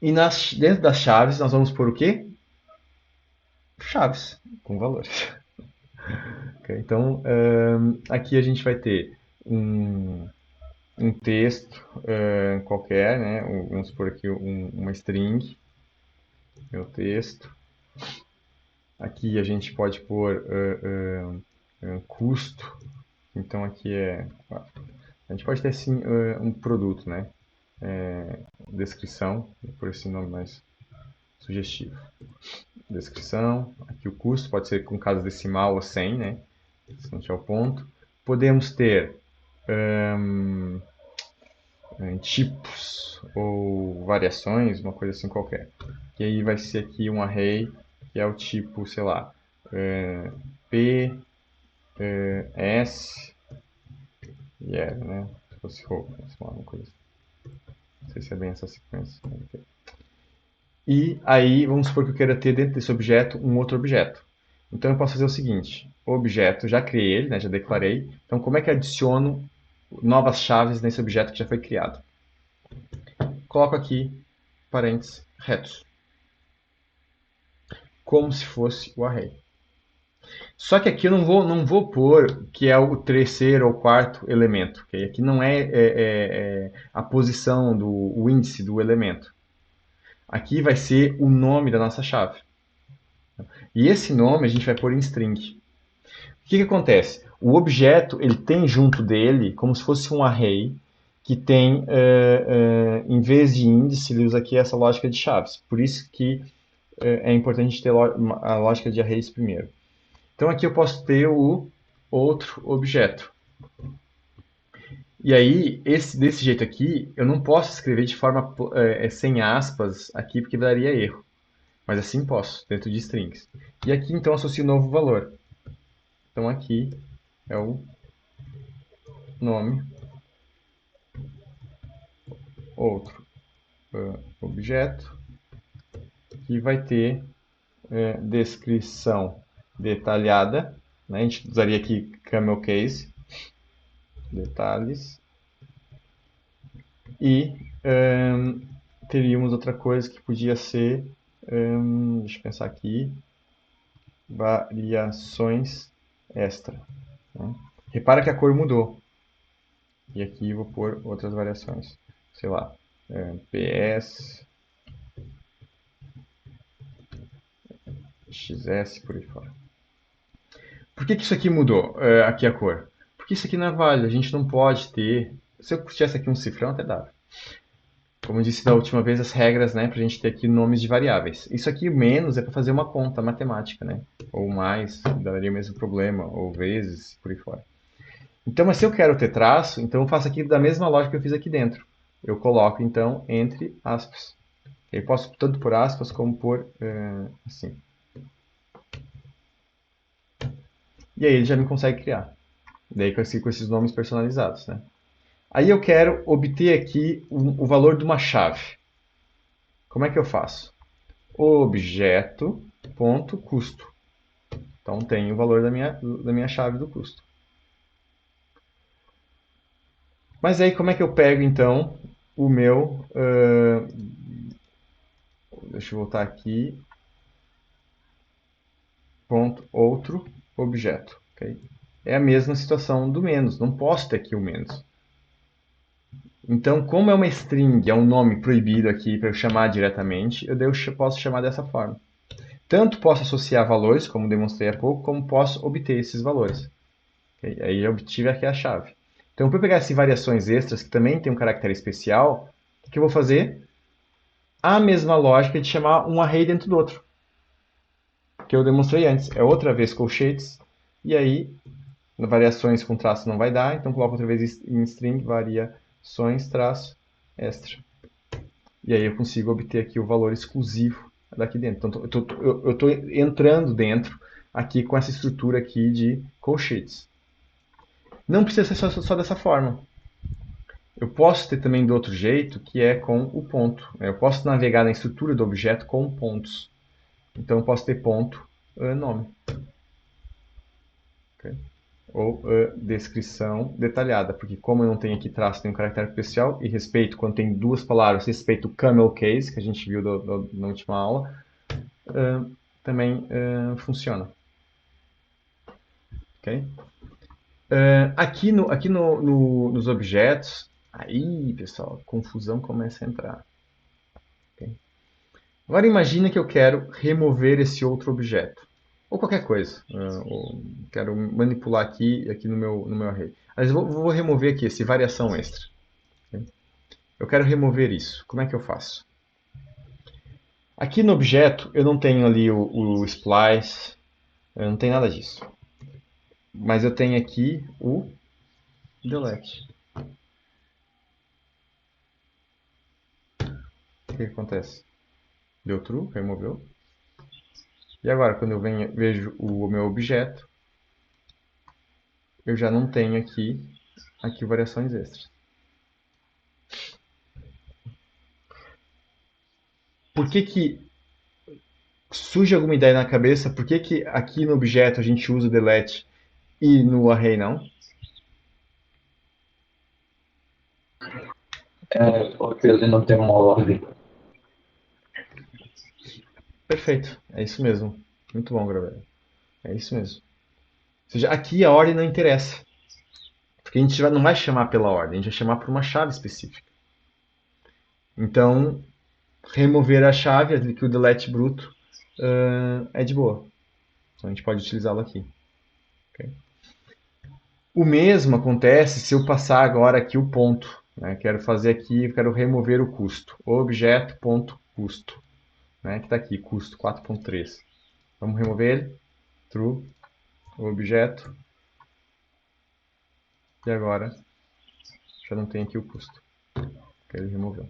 E dentro das chaves, nós vamos pôr o quê? Chaves, com valores. Okay? Então, aqui a gente vai ter um texto qualquer, né? Vamos supor aqui uma string, meu texto. Aqui a gente pode pôr custo. Então aqui a gente pode ter assim um produto, né? Descrição, por esse nome mais sugestivo. Descrição, aqui o custo pode ser com casa decimal ou 100, né? Se não tiver o ponto. Podemos ter tipos ou variações, uma coisa assim qualquer. E aí vai ser aqui um array que é o tipo, sei lá, P, S e R, né? Se fosse roupa, uma coisa assim. Não sei se é bem essa sequência. E aí, vamos supor que eu queira ter dentro desse objeto um outro objeto. Então eu posso fazer o seguinte, o objeto, já criei ele, né, já declarei. Então como é que adiciono novas chaves nesse objeto que já foi criado? Coloco aqui, parênteses, retos. Como se fosse o array. Só que aqui eu não vou pôr que é o terceiro ou quarto elemento. Okay? Aqui não é a posição, o índice do elemento. Aqui vai ser o nome da nossa chave. E esse nome a gente vai pôr em string. O que acontece? O objeto ele tem junto dele, como se fosse um array, que tem, em vez de índice, ele usa aqui essa lógica de chaves. Por isso que é importante ter a lógica de arrays primeiro. Então aqui eu posso ter o outro objeto. E aí, desse jeito aqui, eu não posso escrever de forma sem aspas aqui, porque daria erro. Mas assim posso, dentro de strings. E aqui então associo um novo valor. Então aqui é o nome, outro objeto, que vai ter descrição detalhada, né? A gente usaria aqui camel case, detalhes, e teríamos outra coisa que podia ser, deixa eu pensar aqui, variações extra. Né? Repara que a cor mudou, e aqui eu vou pôr outras variações, sei lá, PS, XS, por aí fora. Por que isso aqui mudou, aqui a cor? Porque isso aqui não é válido, a gente não pode ter... Se eu tivesse aqui um cifrão, até dava. Como eu disse da última vez, as regras, né, para a gente ter aqui nomes de variáveis. Isso aqui, menos, é para fazer uma conta matemática, né? Ou mais, daria o mesmo problema, ou vezes, por aí fora. Então, mas se eu quero ter traço, então eu faço aqui da mesma lógica que eu fiz aqui dentro. Eu coloco, então, entre aspas. Eu posso tanto por aspas, como por assim. E aí ele já me consegue criar. Daí com esses nomes personalizados, né? Aí eu quero obter aqui o valor de uma chave. Como é que eu faço? Objeto.custo. Então tem o valor da minha chave do custo. Mas aí como é que eu pego então o meu... deixa eu voltar aqui. Ponto, outro objeto. Okay? É a mesma situação do menos. Não posso ter aqui o menos. Então, como é uma string, é um nome proibido aqui para eu chamar diretamente, eu posso chamar dessa forma. Tanto posso associar valores, como demonstrei há pouco, como posso obter esses valores. Okay? Aí eu obtive aqui a chave. Então, para eu pegar essas variações extras, que também tem um caractere especial, o que eu vou fazer? A mesma lógica de chamar um array dentro do outro, que eu demonstrei antes. É outra vez colchetes, e aí variações com traço não vai dar, então coloco outra vez em string variações traço extra. E aí eu consigo obter aqui o valor exclusivo daqui dentro. Então eu estou entrando dentro aqui com essa estrutura aqui de colchetes. Não precisa ser só dessa forma. Eu posso ter também do outro jeito, que é com o ponto. Eu posso navegar na estrutura do objeto com pontos. Então eu posso ter ponto nome. Okay? Ou descrição detalhada, porque como eu não tenho aqui traço, tem um caractere especial, e respeito, quando tem duas palavras, respeito o camel case, que a gente viu na última aula, também funciona. Okay? Aqui nos objetos, aí pessoal, a confusão começa a entrar. Okay? Agora imagina que eu quero remover esse outro objeto. Ou qualquer coisa. Ou quero manipular aqui no meu array. Mas eu vou remover aqui esse variação extra. Okay? Eu quero remover isso. Como é que eu faço? Aqui no objeto eu não tenho ali o splice, eu não tenho nada disso. Mas eu tenho aqui o delete. O que acontece? Deu true, removeu. E agora, quando eu vejo o meu objeto, eu já não tenho aqui variações extras. Por que surge alguma ideia na cabeça? Por que aqui no objeto a gente usa o delete e no array não? Porque ele não tem uma ordem. Perfeito, é isso mesmo. Muito bom, Gravel. É isso mesmo. Ou seja, aqui a ordem não interessa. Porque a gente não vai chamar pela ordem, a gente vai chamar por uma chave específica. Então, remover a chave, aqui o delete bruto, é de boa. Então a gente pode utilizá-lo aqui. Okay? O mesmo acontece se eu passar agora aqui o ponto. Né? Quero fazer aqui, quero remover o custo. Objeto.custo. Né? Que está aqui, custo 4.3. Vamos remover ele. True. O objeto. E agora já não tem aqui o custo. Que ele removeu.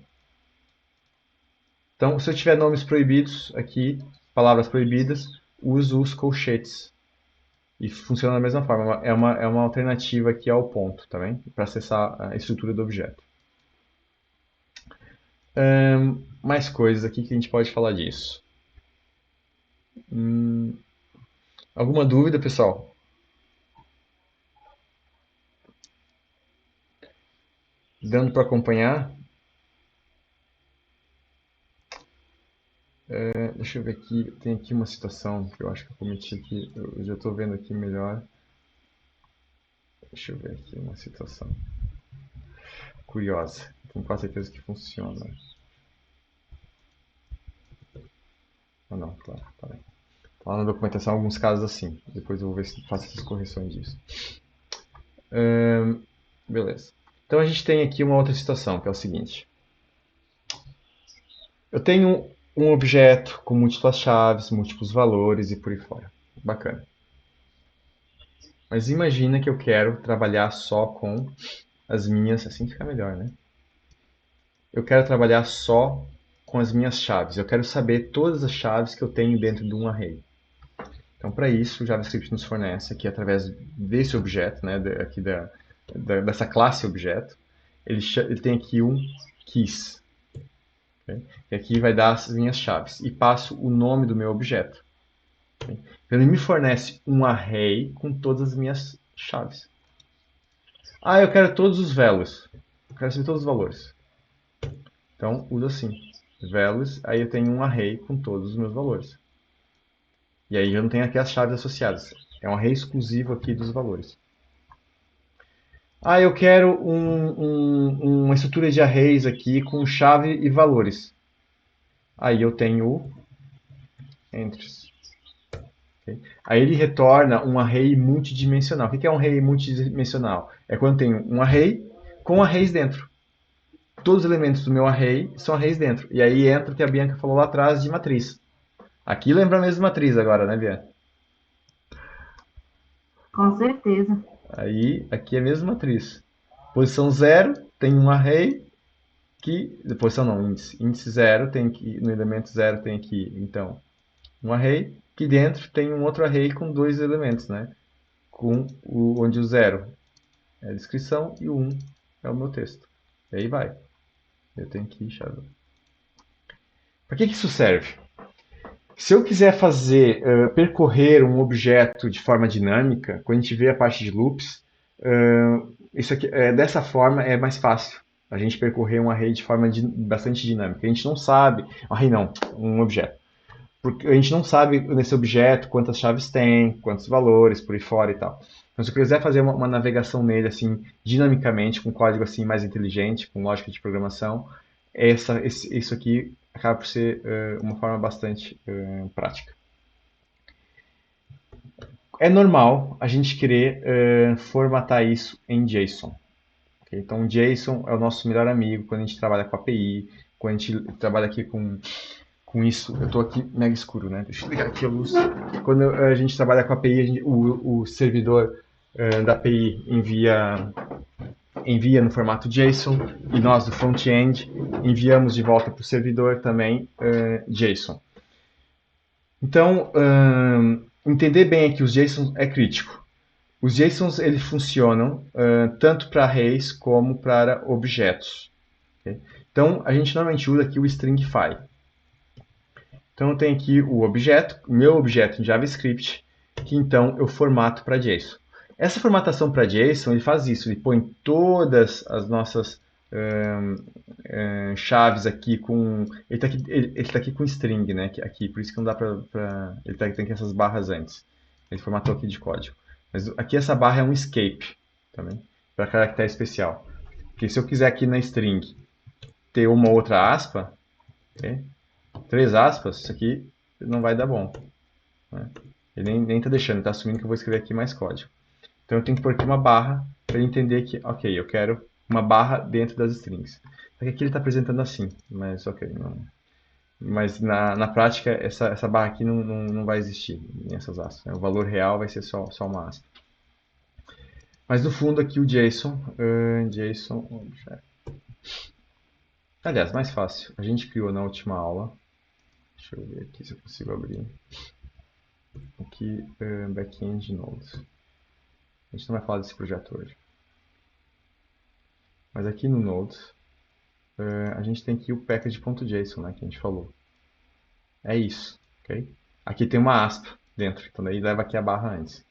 Então, se eu tiver nomes proibidos aqui, palavras proibidas, uso os colchetes. E funciona da mesma forma. É uma alternativa aqui ao ponto, tá bem? Para acessar a estrutura do objeto. Mais coisas aqui que a gente pode falar disso. Alguma dúvida, pessoal? Dando para acompanhar? Deixa eu ver aqui. Tem aqui uma situação que eu acho que eu cometi aqui. Eu já estou vendo aqui melhor. Deixa eu ver aqui uma situação curiosa. Tenho quase certeza que funciona. Ah, não, claro. Tá bem. Tá lá na documentação alguns casos assim. Depois eu vou ver se faço essas correções disso. Beleza. Então a gente tem aqui uma outra situação, que é o seguinte. Eu tenho um objeto com múltiplas chaves, múltiplos valores e por aí fora. Bacana. Mas imagina que eu quero trabalhar só com as minhas... Assim fica melhor, né? Eu quero trabalhar só com as minhas chaves. Eu quero saber todas as chaves que eu tenho dentro de um array. Então, para isso, o JavaScript nos fornece aqui, através desse objeto, né, aqui dessa classe objeto, ele tem aqui um keys. Okay? E aqui vai dar as minhas chaves. E passo o nome do meu objeto. Okay? Então, ele me fornece um array com todas as minhas chaves. Ah, eu quero todos os values. Eu quero saber todos os valores. Então, uso assim. Values, aí eu tenho um array com todos os meus valores. E aí eu não tenho aqui as chaves associadas. É um array exclusivo aqui dos valores. Ah, eu quero uma estrutura de arrays aqui com chave e valores. Aí eu tenho o entries. Okay? Aí ele retorna um array multidimensional. O que é um array multidimensional? É quando tem um array com arrays dentro. Todos os elementos do meu array são arrays dentro. E aí entra o que a Bianca falou lá atrás de matriz. Aqui lembra mesmo matriz agora, né, Bianca? Com certeza. Aí, aqui é a mesma matriz. Posição 0 tem um array que... Posição não, índice. Índice 0 tem que... No elemento 0 tem aqui, então, um array que dentro tem um outro array com dois elementos, né? Onde o 0 é a descrição e o 1 é o meu texto. E aí vai. Eu tenho que chave. Para que isso serve? Se eu quiser fazer, percorrer um objeto de forma dinâmica, quando a gente vê a parte de loops, isso aqui, dessa forma é mais fácil a gente percorrer um array de forma bastante dinâmica. A gente não sabe, um array não, um objeto. Porque a gente não sabe nesse objeto quantas chaves tem, quantos valores, por aí fora e tal. Então, se eu quiser fazer uma navegação nele assim, dinamicamente, com código assim, mais inteligente, com lógica de programação, isso aqui acaba por ser uma forma bastante prática. É normal a gente querer formatar isso em JSON. Okay? Então, o JSON é o nosso melhor amigo quando a gente trabalha com API, quando a gente trabalha aqui com isso. Eu estou aqui mega escuro, né? Deixa eu ligar aqui a luz. Quando a gente trabalha com API, o servidor da API envia no formato JSON e nós do front-end enviamos de volta para o servidor também JSON. Então, entender bem aqui os JSONs é crítico. Os JSONs eles funcionam tanto para arrays como para objetos. Okay? Então, a gente normalmente usa aqui o stringify. Então, eu tenho aqui o objeto, meu objeto em JavaScript, que então eu formato para JSON. Essa formatação para JSON, ele faz isso, ele põe todas as nossas chaves aqui com... Ele está aqui com string, né? Aqui, por isso que não dá para... Ele tem aqui essas barras antes. Ele formatou aqui de código. Mas aqui essa barra é um escape, também, para caractere especial. Porque se eu quiser aqui na string ter uma outra aspa, okay? 3 aspas, isso aqui não vai dar bom. Né? Ele nem está deixando, ele está assumindo que eu vou escrever aqui mais código. Então eu tenho que pôr aqui uma barra para ele entender que, ok, eu quero uma barra dentro das strings. Só que aqui ele está apresentando assim, mas ok. Não. Mas na prática essa barra aqui não vai existir nessas aspas. Né? O valor real vai ser só uma aspa. Mas no fundo aqui o JSON, aliás, mais fácil. A gente criou na última aula. Deixa eu ver aqui se eu consigo abrir. Aqui, backend nodes. A gente não vai falar desse projeto hoje. Mas aqui no nodes, a gente tem aqui o package.json, né, que a gente falou. É isso, ok? Aqui tem uma aspa dentro, então daí leva aqui a barra antes.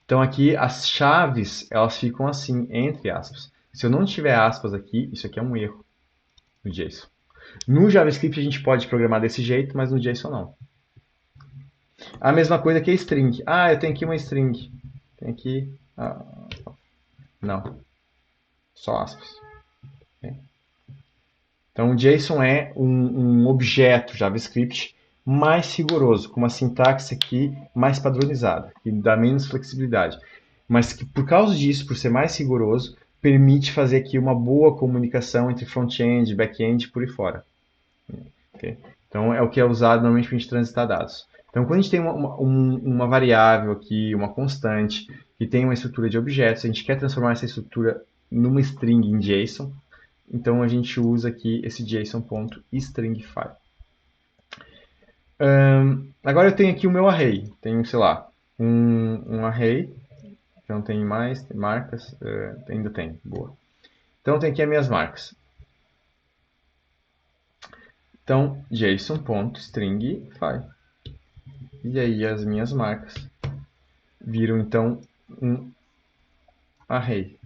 Então aqui as chaves, elas ficam assim, entre aspas. Se eu não tiver aspas aqui, isso aqui é um erro no JSON. No JavaScript a gente pode programar desse jeito, mas no JSON não. A mesma coisa que a string. Ah, eu tenho aqui uma string. Tem aqui... não. Só aspas. Okay. Então o JSON é um objeto JavaScript mais rigoroso, com uma sintaxe aqui mais padronizada, que dá menos flexibilidade. Mas que por causa disso, por ser mais rigoroso, permite fazer aqui uma boa comunicação entre front-end, back-end por aí fora. Okay? Então é o que é usado normalmente para a gente transitar dados. Então quando a gente tem uma variável aqui, uma constante, que tem uma estrutura de objetos, a gente quer transformar essa estrutura numa string em JSON, então a gente usa aqui esse JSON.stringify. Agora eu tenho aqui o meu array. Tenho, sei lá, um array. Então tem mais, tem marcas. Ainda tem, boa. Então tem aqui as minhas marcas. Então, JSON.stringify. E aí as minhas marcas viram então um array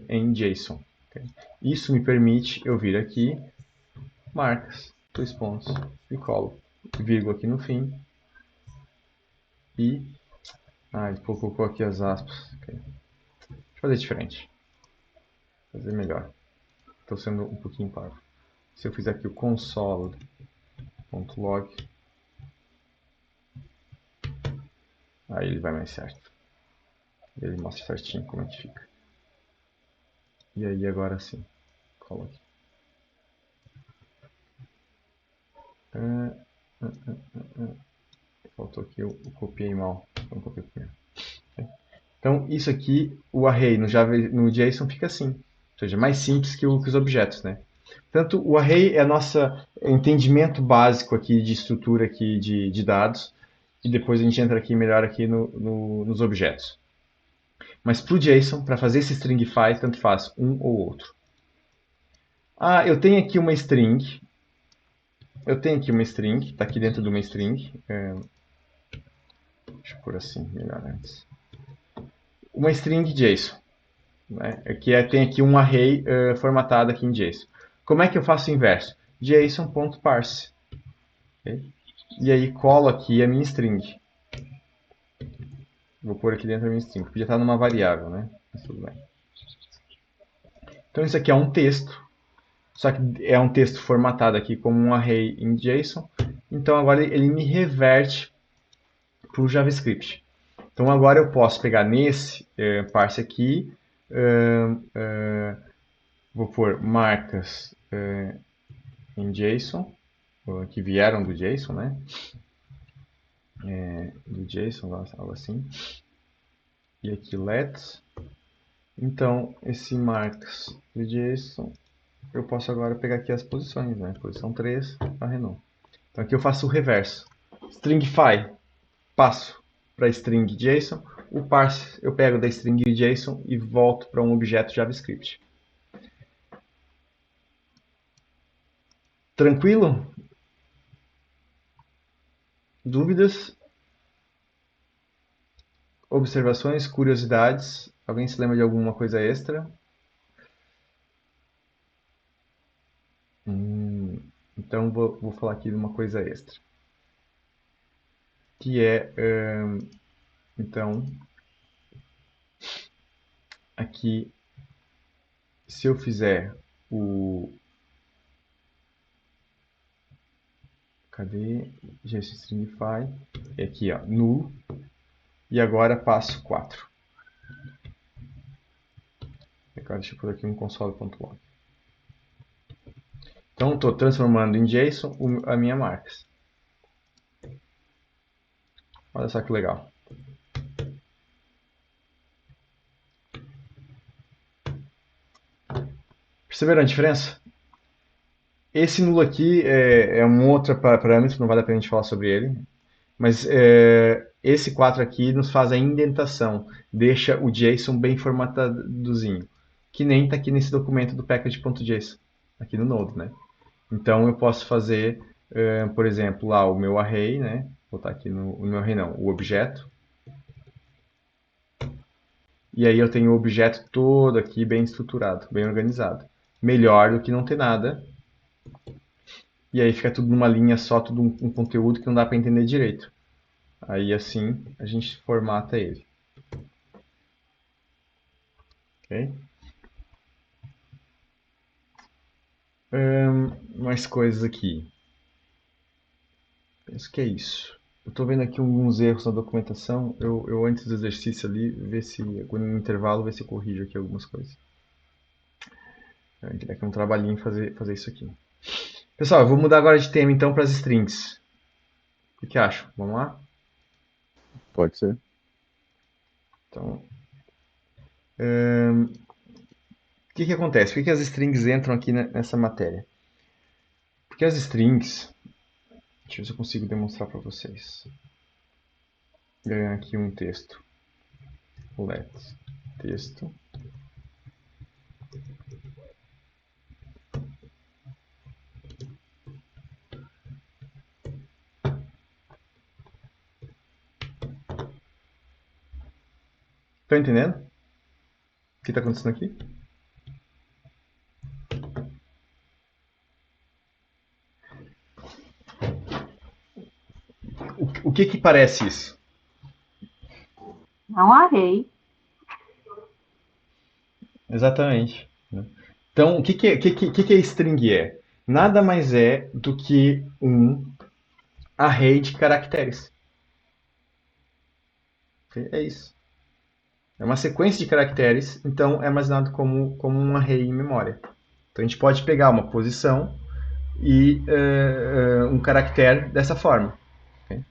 em JSON. Okay? Isso me permite eu vir aqui, marcas, dois pontos, e colo, vírgula aqui no fim, e... ele colocou aqui as aspas. Okay. Deixa eu fazer diferente. Fazer melhor. Estou sendo um pouquinho parvo. Se eu fizer aqui o console.log, aí ele vai mais certo. Ele mostra certinho como é que fica. E aí agora sim. Colo aqui. Faltou aqui, eu copiei mal. Não copiei primeiro. Então, isso aqui, o array no JSON fica assim. Ou seja, mais simples que os objetos, né? Portanto, o array é nosso entendimento básico aqui de estrutura aqui de dados. E depois a gente entra aqui melhor aqui nos objetos. Mas para o JSON, para fazer esse stringify, tanto faz um ou outro. Eu tenho aqui uma string. Está aqui dentro de uma string. Deixa eu pôr assim, melhor antes. Uma string JSON. Né? Tem aqui um array formatado aqui em JSON. Como é que eu faço o inverso? JSON.parse. Okay? E aí colo aqui a minha string. Vou pôr aqui dentro da minha string. Podia estar numa variável, né? Mas tudo bem. Então isso aqui é um texto. Só que é um texto formatado aqui como um array em JSON. Então agora ele me reverte para o JavaScript. Então agora eu posso pegar nesse parse aqui, vou pôr marcas em JSON, que vieram do JSON, né? Do JSON, algo assim. E aqui let. Então esse marcas do JSON, eu posso agora pegar aqui as posições, né? Posição 3, a Renault. Então aqui eu faço o reverso. Stringify, passo para string JSON. O parse eu pego da string JSON e volto para um objeto JavaScript. Tranquilo? Dúvidas? Observações? Curiosidades? Alguém se lembra de alguma coisa extra? Então vou falar aqui de uma coisa extra. Que é, então, aqui, se eu fizer cadê? JSON stringify, é aqui, ó, null, e agora passo 4. Agora deixa eu pôr aqui um console.log. Então estou transformando em JSON a minha marcas. Olha só que legal. Perceberam a diferença? Esse nulo aqui é um outro parâmetro, não vale a pena a gente falar sobre ele. Mas esse 4 aqui nos faz a indentação, deixa o JSON bem formatadozinho, que nem está aqui nesse documento do package.json, aqui no Node, né? Então eu posso fazer, por exemplo, lá o meu array, né? Vou botar aqui no meu array não, o objeto. E aí eu tenho o objeto todo aqui bem estruturado, bem organizado. Melhor do que não ter nada. E aí fica tudo numa linha só, tudo um conteúdo que não dá para entender direito. Aí assim a gente formata ele. Ok? Mais coisas aqui. Penso que é isso. Eu estou vendo aqui alguns erros na documentação. Eu antes do exercício ali, ver se no intervalo, ver se eu corrijo aqui algumas coisas. É um trabalhinho fazer isso aqui. Pessoal, eu vou mudar agora de tema então para as strings. O que acham? Vamos lá? Pode ser. Então, o que acontece? Por que as strings entram aqui nessa matéria? Porque as strings, deixa eu ver se eu consigo demonstrar para vocês. Ganhar aqui um texto. Let texto. Estão entendendo? que está acontecendo aqui? O que que parece isso? É um array. Exatamente. Então, o que a string é? Nada mais é do que um array de caracteres. É isso. É uma sequência de caracteres, então é armazenado como um array em memória. Então a gente pode pegar uma posição e um caractere dessa forma. Ok?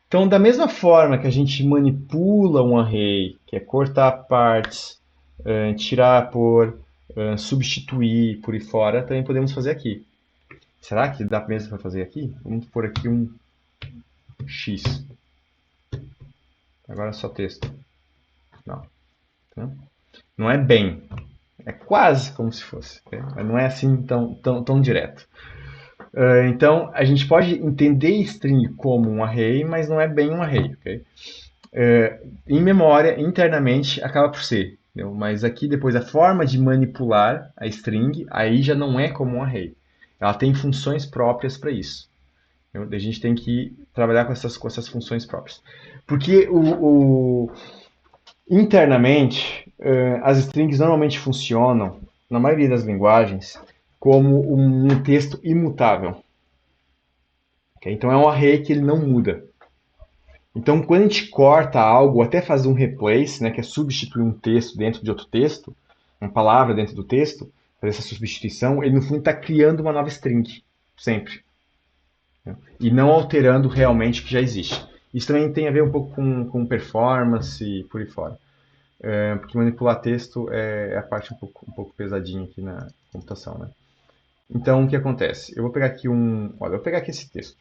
Então, da mesma forma que a gente manipula um array, que é cortar partes, tirar por, substituir por aí fora, também podemos fazer aqui. Será que dá mesmo para fazer aqui? Vamos pôr aqui um x. Agora é só texto. Não. Tá? Não é bem. É quase como se fosse. Mas não é assim tão direto. Então, a gente pode entender string como um array, mas não é bem um array. Okay? Em memória, internamente, acaba por ser. Entendeu? Mas aqui, depois, a forma de manipular a string, aí já não é como um array. Ela tem funções próprias para isso. A gente tem que trabalhar com essas funções próprias. Porque internamente, as strings normalmente funcionam, na maioria das linguagens, como um texto imutável. Okay? Então é um array que ele não muda. Então quando a gente corta algo, até fazer um replace, né, que é substituir um texto dentro de outro texto, uma palavra dentro do texto, fazer essa substituição, ele no fundo está criando uma nova string, sempre. E não alterando realmente o que já existe. Isso também tem a ver um pouco com performance e por aí fora. Porque manipular texto é a parte um pouco pesadinha aqui na computação, né? Então, o que acontece? Eu vou pegar aqui olha, eu vou pegar aqui esse texto.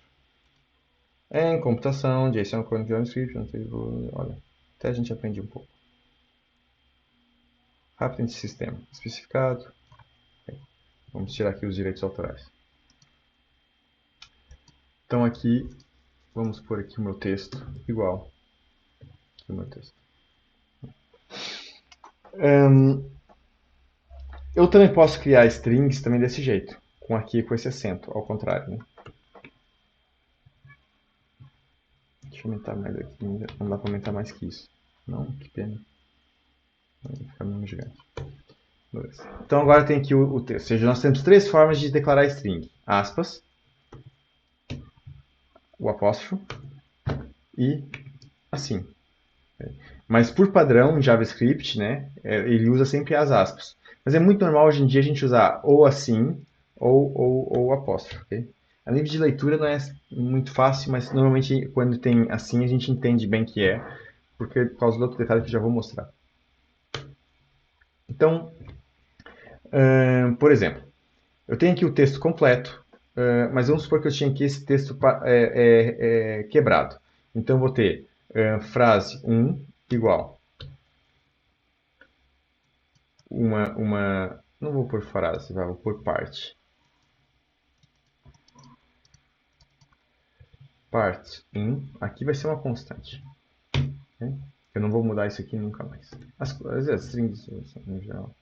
Em computação, JSON Code JavaScript, olha, até a gente aprende um pouco. Reference sistema especificado. Vamos tirar aqui os direitos autorais. Então aqui, vamos pôr aqui o meu texto igual. Aqui o meu texto. Eu também posso criar strings também desse jeito, com esse acento, ao contrário, né? Deixa eu aumentar mais aqui, não dá para aumentar mais que isso. Não, que pena. Vai ficar mesmo gigante. Beleza. Então agora tem aqui o texto. Ou seja, nós temos três formas de declarar string. Aspas, o apóstrofo e assim. Mas por padrão, em JavaScript, né, ele usa sempre as aspas. Mas é muito normal hoje em dia a gente usar ou assim ou apóstrofo. Okay? A nível de leitura não é muito fácil, mas normalmente quando tem assim a gente entende bem que é, porque por causa do outro detalhe que eu já vou mostrar. Então, por exemplo, eu tenho aqui o texto completo, mas vamos supor que eu tinha aqui esse texto quebrado. Então, eu vou ter frase 1 igual não vou por frase, vou por parte. Part 1, aqui vai ser uma constante. Okay? Eu não vou mudar isso aqui nunca mais. As strings, em geral,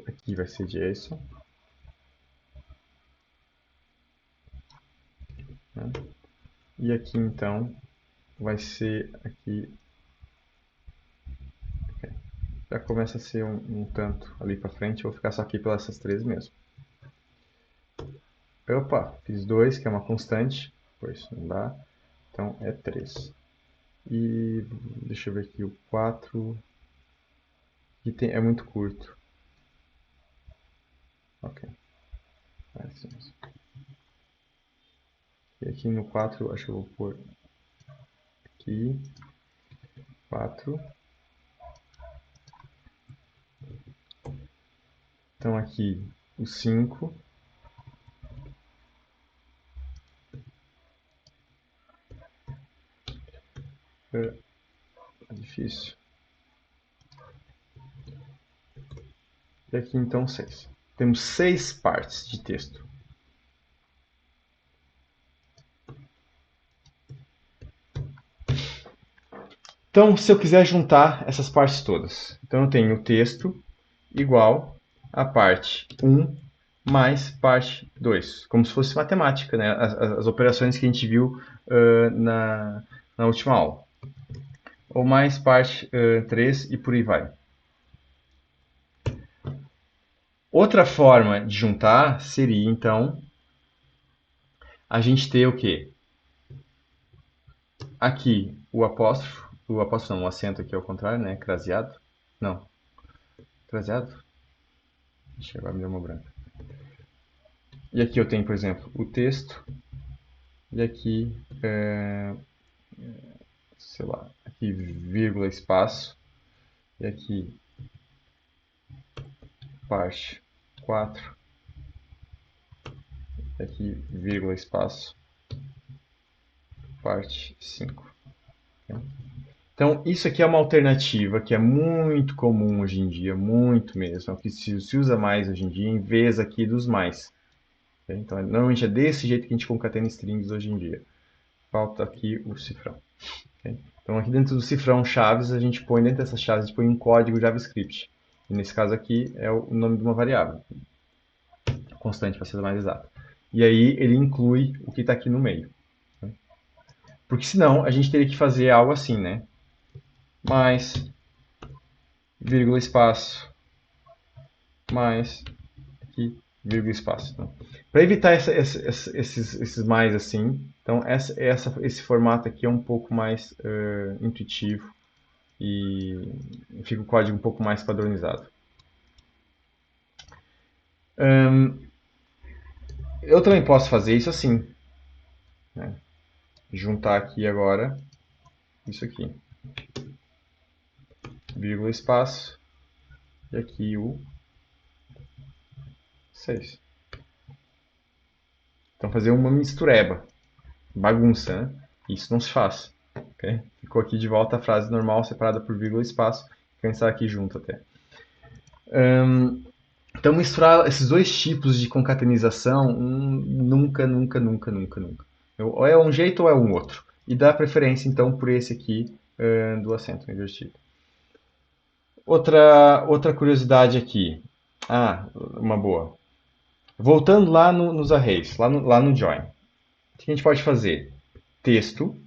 aqui vai ser JSON. Né? E aqui, então, vai ser aqui... Okay. Já começa a ser um tanto ali para frente. Eu vou ficar só aqui pelas essas três mesmo. Opa, fiz 2, que é uma constante. Pois, não dá. Então, é 3. E deixa eu ver aqui o 4. É muito curto. Ok. Assim. E aqui no 4, acho que eu vou pôr aqui 4. Então aqui o 5. É difícil. E aqui então 6. Temos 6 partes de texto. Então, se eu quiser juntar essas partes todas, então eu tenho o texto igual a parte 1 mais parte 2, como se fosse matemática, né? As operações que a gente viu na última aula. Ou mais parte 3 e por aí vai. Outra forma de juntar seria, então, a gente ter o quê? Aqui o apóstrofo não, o acento aqui ao contrário, né? Craseado. Não, craseado? Deixa eu abrir uma branca. E aqui eu tenho, por exemplo, o texto. E aqui, sei lá, aqui vírgula, espaço. E aqui parte 4. E aqui vírgula, espaço, parte 5. Então, isso aqui é uma alternativa que é muito comum hoje em dia, muito mesmo, é o que se usa mais hoje em dia, em vez aqui dos mais. Então, normalmente é desse jeito que a gente concatena strings hoje em dia. Falta aqui o cifrão. Então, aqui dentro do cifrão chaves, a gente põe dentro dessas chaves, a gente põe um código JavaScript. E nesse caso aqui é o nome de uma variável, constante para ser mais exato. E aí ele inclui o que está aqui no meio. Porque senão a gente teria que fazer algo assim, né? Mais, vírgula, espaço, mais, aqui, vírgula, espaço. Então, para evitar esses mais assim, então esse formato aqui é um pouco mais intuitivo e fica o código um pouco mais padronizado. Eu também posso fazer isso assim, né? Juntar aqui agora isso aqui, vírgula, espaço, e aqui o 6. Então fazer uma mistureba, bagunça, né? Isso não se faz. Okay? Ficou aqui de volta a frase normal separada por vírgula e espaço, pensar aqui junto até. Então misturar esses dois tipos de concatenização, nunca, nunca, nunca, nunca, nunca. Ou é um jeito ou é um outro. E dá preferência então por esse aqui do acento invertido. Outra curiosidade aqui. Uma boa. Voltando lá nos arrays, lá no join. O que a gente pode fazer? Texto.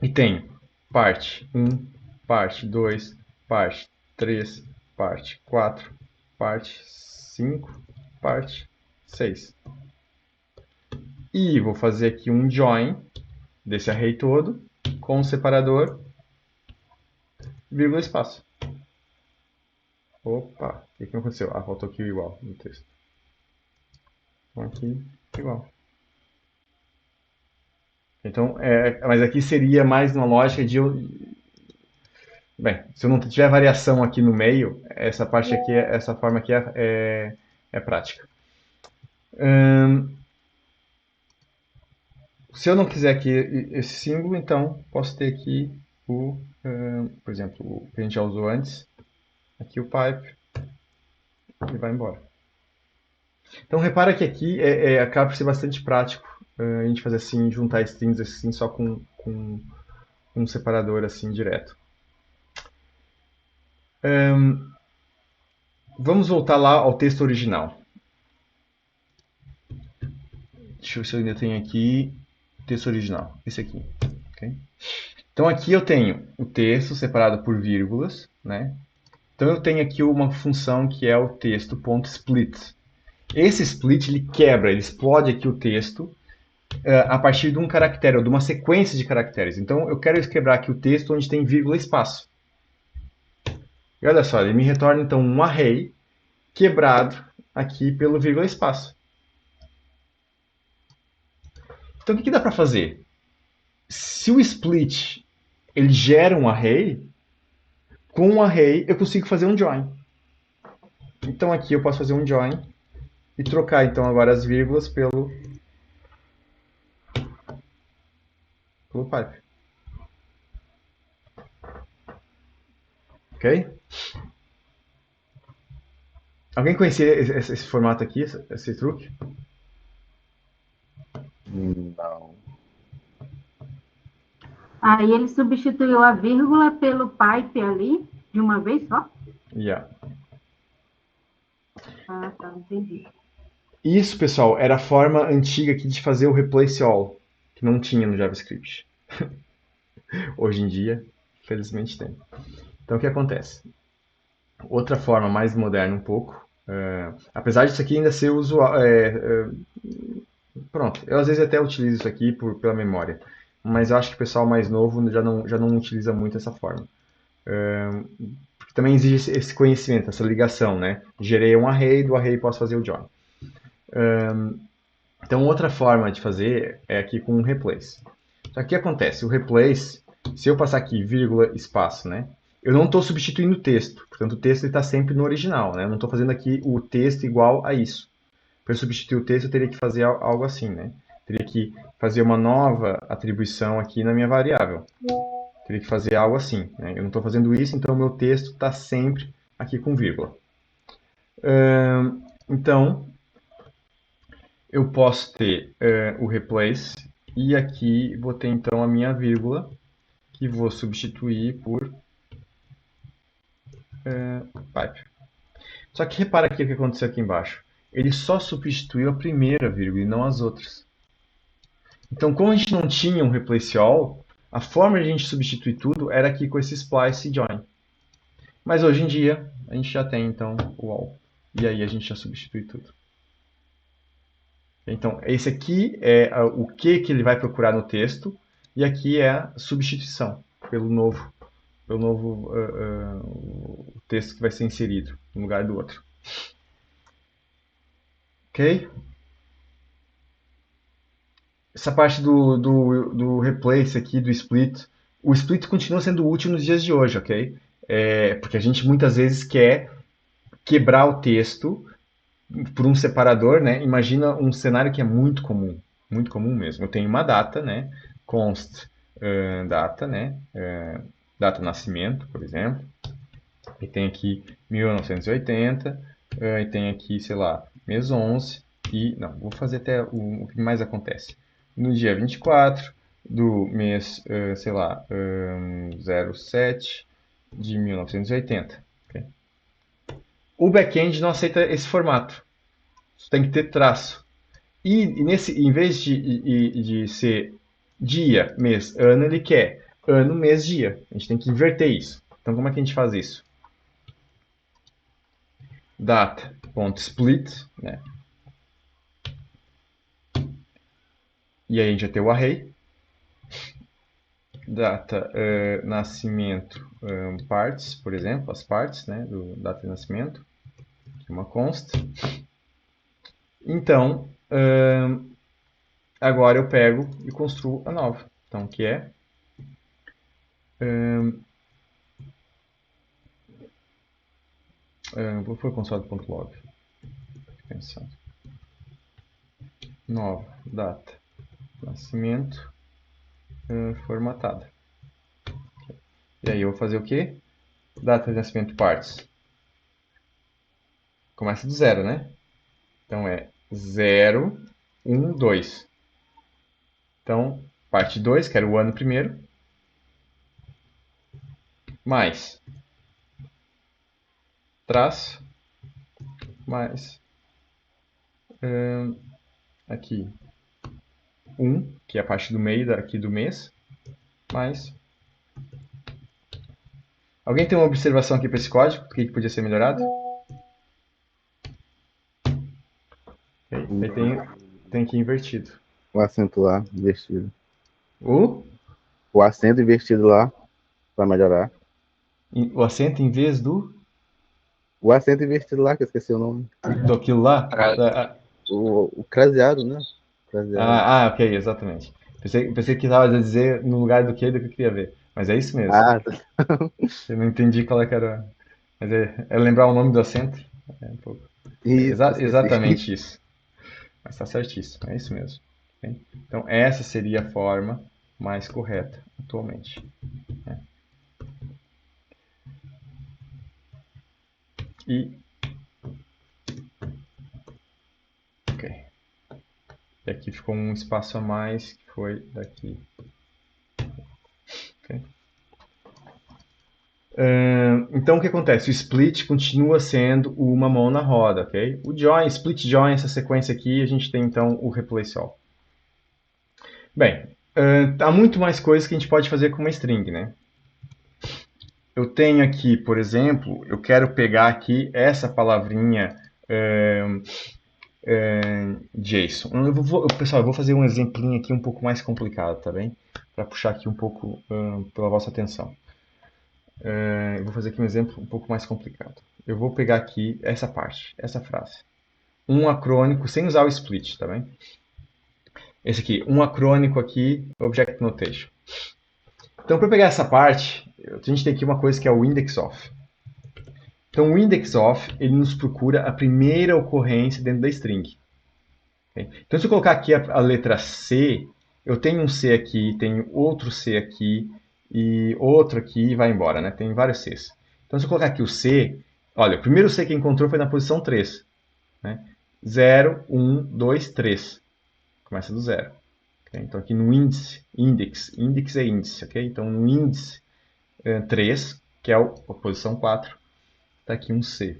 E tem parte 1, parte 2, parte 3, parte 4, parte 5, parte 6. E vou fazer aqui um join desse array todo com o separador, vírgula, espaço. Opa, o que aconteceu? Faltou aqui o igual no texto. Então aqui, igual. Então, mas aqui seria mais uma lógica de... Bem, se eu não tiver variação aqui no meio, essa parte aqui, essa forma aqui é prática. Se eu não quiser aqui esse símbolo, então posso ter aqui por exemplo, o que a gente já usou antes, aqui o pipe, e vai embora. Então repara que aqui acaba por ser bastante prático a gente fazer assim, juntar strings assim só com um separador assim direto. Vamos voltar lá ao texto original. Deixa eu ver se eu ainda tenho aqui o texto original, esse aqui. Okay? Então aqui eu tenho o texto separado por vírgulas, né? Então eu tenho aqui uma função que é o texto.split. Esse split ele quebra, ele explode aqui o texto a partir de um caractere, ou de uma sequência de caracteres. Então eu quero quebrar aqui o texto onde tem vírgula e espaço. E olha só, ele me retorna então um array quebrado aqui pelo vírgula e espaço. Então o que dá para fazer? Se o split ele gera um array, com um array eu consigo fazer um join. Então aqui eu posso fazer um join e trocar então agora as vírgulas pelo pipe. Ok? Alguém conhecia esse formato aqui, esse truque? Não. Aí ele substituiu a vírgula pelo pipe ali, de uma vez só? Yeah. Ah, tá, entendi. Isso, pessoal, era a forma antiga aqui de fazer o replace all, que não tinha no JavaScript. Hoje em dia, felizmente tem. Então, o que acontece? Outra forma mais moderna um pouco, apesar disso aqui ainda ser usual, pronto, eu às vezes até utilizo isso aqui pela memória, mas eu acho que o pessoal mais novo já não utiliza muito essa forma. Porque também exige esse conhecimento, essa ligação, né? Gerei um array, do array posso fazer o join. Então, outra forma de fazer é aqui com um replace. Só que o que acontece? O replace, se eu passar aqui vírgula, espaço, né? Eu não estou substituindo o texto. Portanto, o texto está sempre no original, né? Eu não estou fazendo aqui o texto igual a isso. Para eu substituir o texto, eu teria que fazer algo assim, né? Teria que fazer uma nova atribuição aqui na minha variável. Teria que fazer algo assim, né? Eu não estou fazendo isso, então o meu texto está sempre aqui com vírgula. Então, eu posso ter o replace e aqui vou ter então a minha vírgula que vou substituir por pipe. Só que repara aqui o que aconteceu aqui embaixo. Ele só substituiu a primeira vírgula e não as outras. Então, como a gente não tinha um replace all, a forma de a gente substituir tudo era aqui com esse splice e join. Mas hoje em dia, a gente já tem então o all. E aí a gente já substitui tudo. Então, esse aqui é o que ele vai procurar no texto, e aqui é a substituição pelo novo texto que vai ser inserido no lugar do outro. Ok? Essa parte do replace aqui, do split, o split continua sendo útil nos dias de hoje, ok? Porque a gente muitas vezes quer quebrar o texto por um separador, né? Imagina um cenário que é muito comum mesmo. Eu tenho uma data, né? Const data, né? Data nascimento, por exemplo. E tem aqui 1980, e tem aqui, sei lá, mês 11, e, não, vou fazer até o que mais acontece. No dia 24 do mês, sei lá, 07 de 1980. Okay? O back-end não aceita esse formato. Você tem que ter traço. E em vez de ser dia, mês, ano, ele quer ano, mês, dia. A gente tem que inverter isso. Então, como é que a gente faz isso? Data.split, né? E aí a gente vai ter o array. Data nascimento parts, por exemplo, as partes, né, do data de nascimento, que é uma const. Então, agora eu pego e construo a nova. Então, que é vou pôr console.log. Pensando. Nova data nascimento formatada. E aí eu vou fazer o quê? Data de nascimento parts. Começa do zero, né? Então é 0, 1, 2. Então, parte 2, que era o ano primeiro, mais traço, mais aqui 1, que é a parte do meio aqui do mês, mais... Alguém tem uma observação aqui para esse código? O que podia ser melhorado? Aí tem aqui invertido. O acento lá, invertido. O acento invertido lá, para melhorar. O acento em vez do O acento invertido lá, que eu esqueci o nome. aquilo lá? O craseado, né? Craseado. Ok, exatamente. Pensei que estava a dizer no lugar do que eu queria ver. Mas é isso mesmo. Eu não entendi qual é que era. Mas é lembrar o nome do acento. É um pouco. Isso, Exatamente isso. Mas está certíssimo, é isso mesmo. Okay? Então, essa seria a forma mais correta atualmente. Né? Ok. E aqui ficou um espaço a mais, que foi daqui. Então, o que acontece? O split continua sendo uma mão na roda, ok? O join, split join, essa sequência aqui, a gente tem então o replace all. Bem, há muito mais coisas que a gente pode fazer com uma string, né? Eu tenho aqui, por exemplo, eu quero pegar aqui essa palavrinha JSON. Pessoal, eu vou fazer um exemplinho aqui um pouco mais complicado, tá bem? Para puxar aqui um pouco pela vossa atenção. Eu vou fazer aqui um exemplo um pouco mais complicado. Eu vou pegar aqui essa parte, essa frase. Um acrônico, sem usar o split, tá bem? Esse aqui, um acrônico aqui, Object Notation. Então, para pegar essa parte, a gente tem aqui uma coisa que é o index of. Então, o index of, ele nos procura a primeira ocorrência dentro da string. Okay? Então, se eu colocar aqui a letra C, eu tenho um C aqui, tenho outro C aqui, e outro aqui e vai embora, né? Tem vários Cs. Então, se eu colocar aqui o C, olha, o primeiro C que encontrou foi na posição 3. Né? 0, 1, 2, 3. Começa do 0. Okay? Então, aqui no índice, index é índice, ok? Então, no índice 3, que é a posição 4, está aqui um C.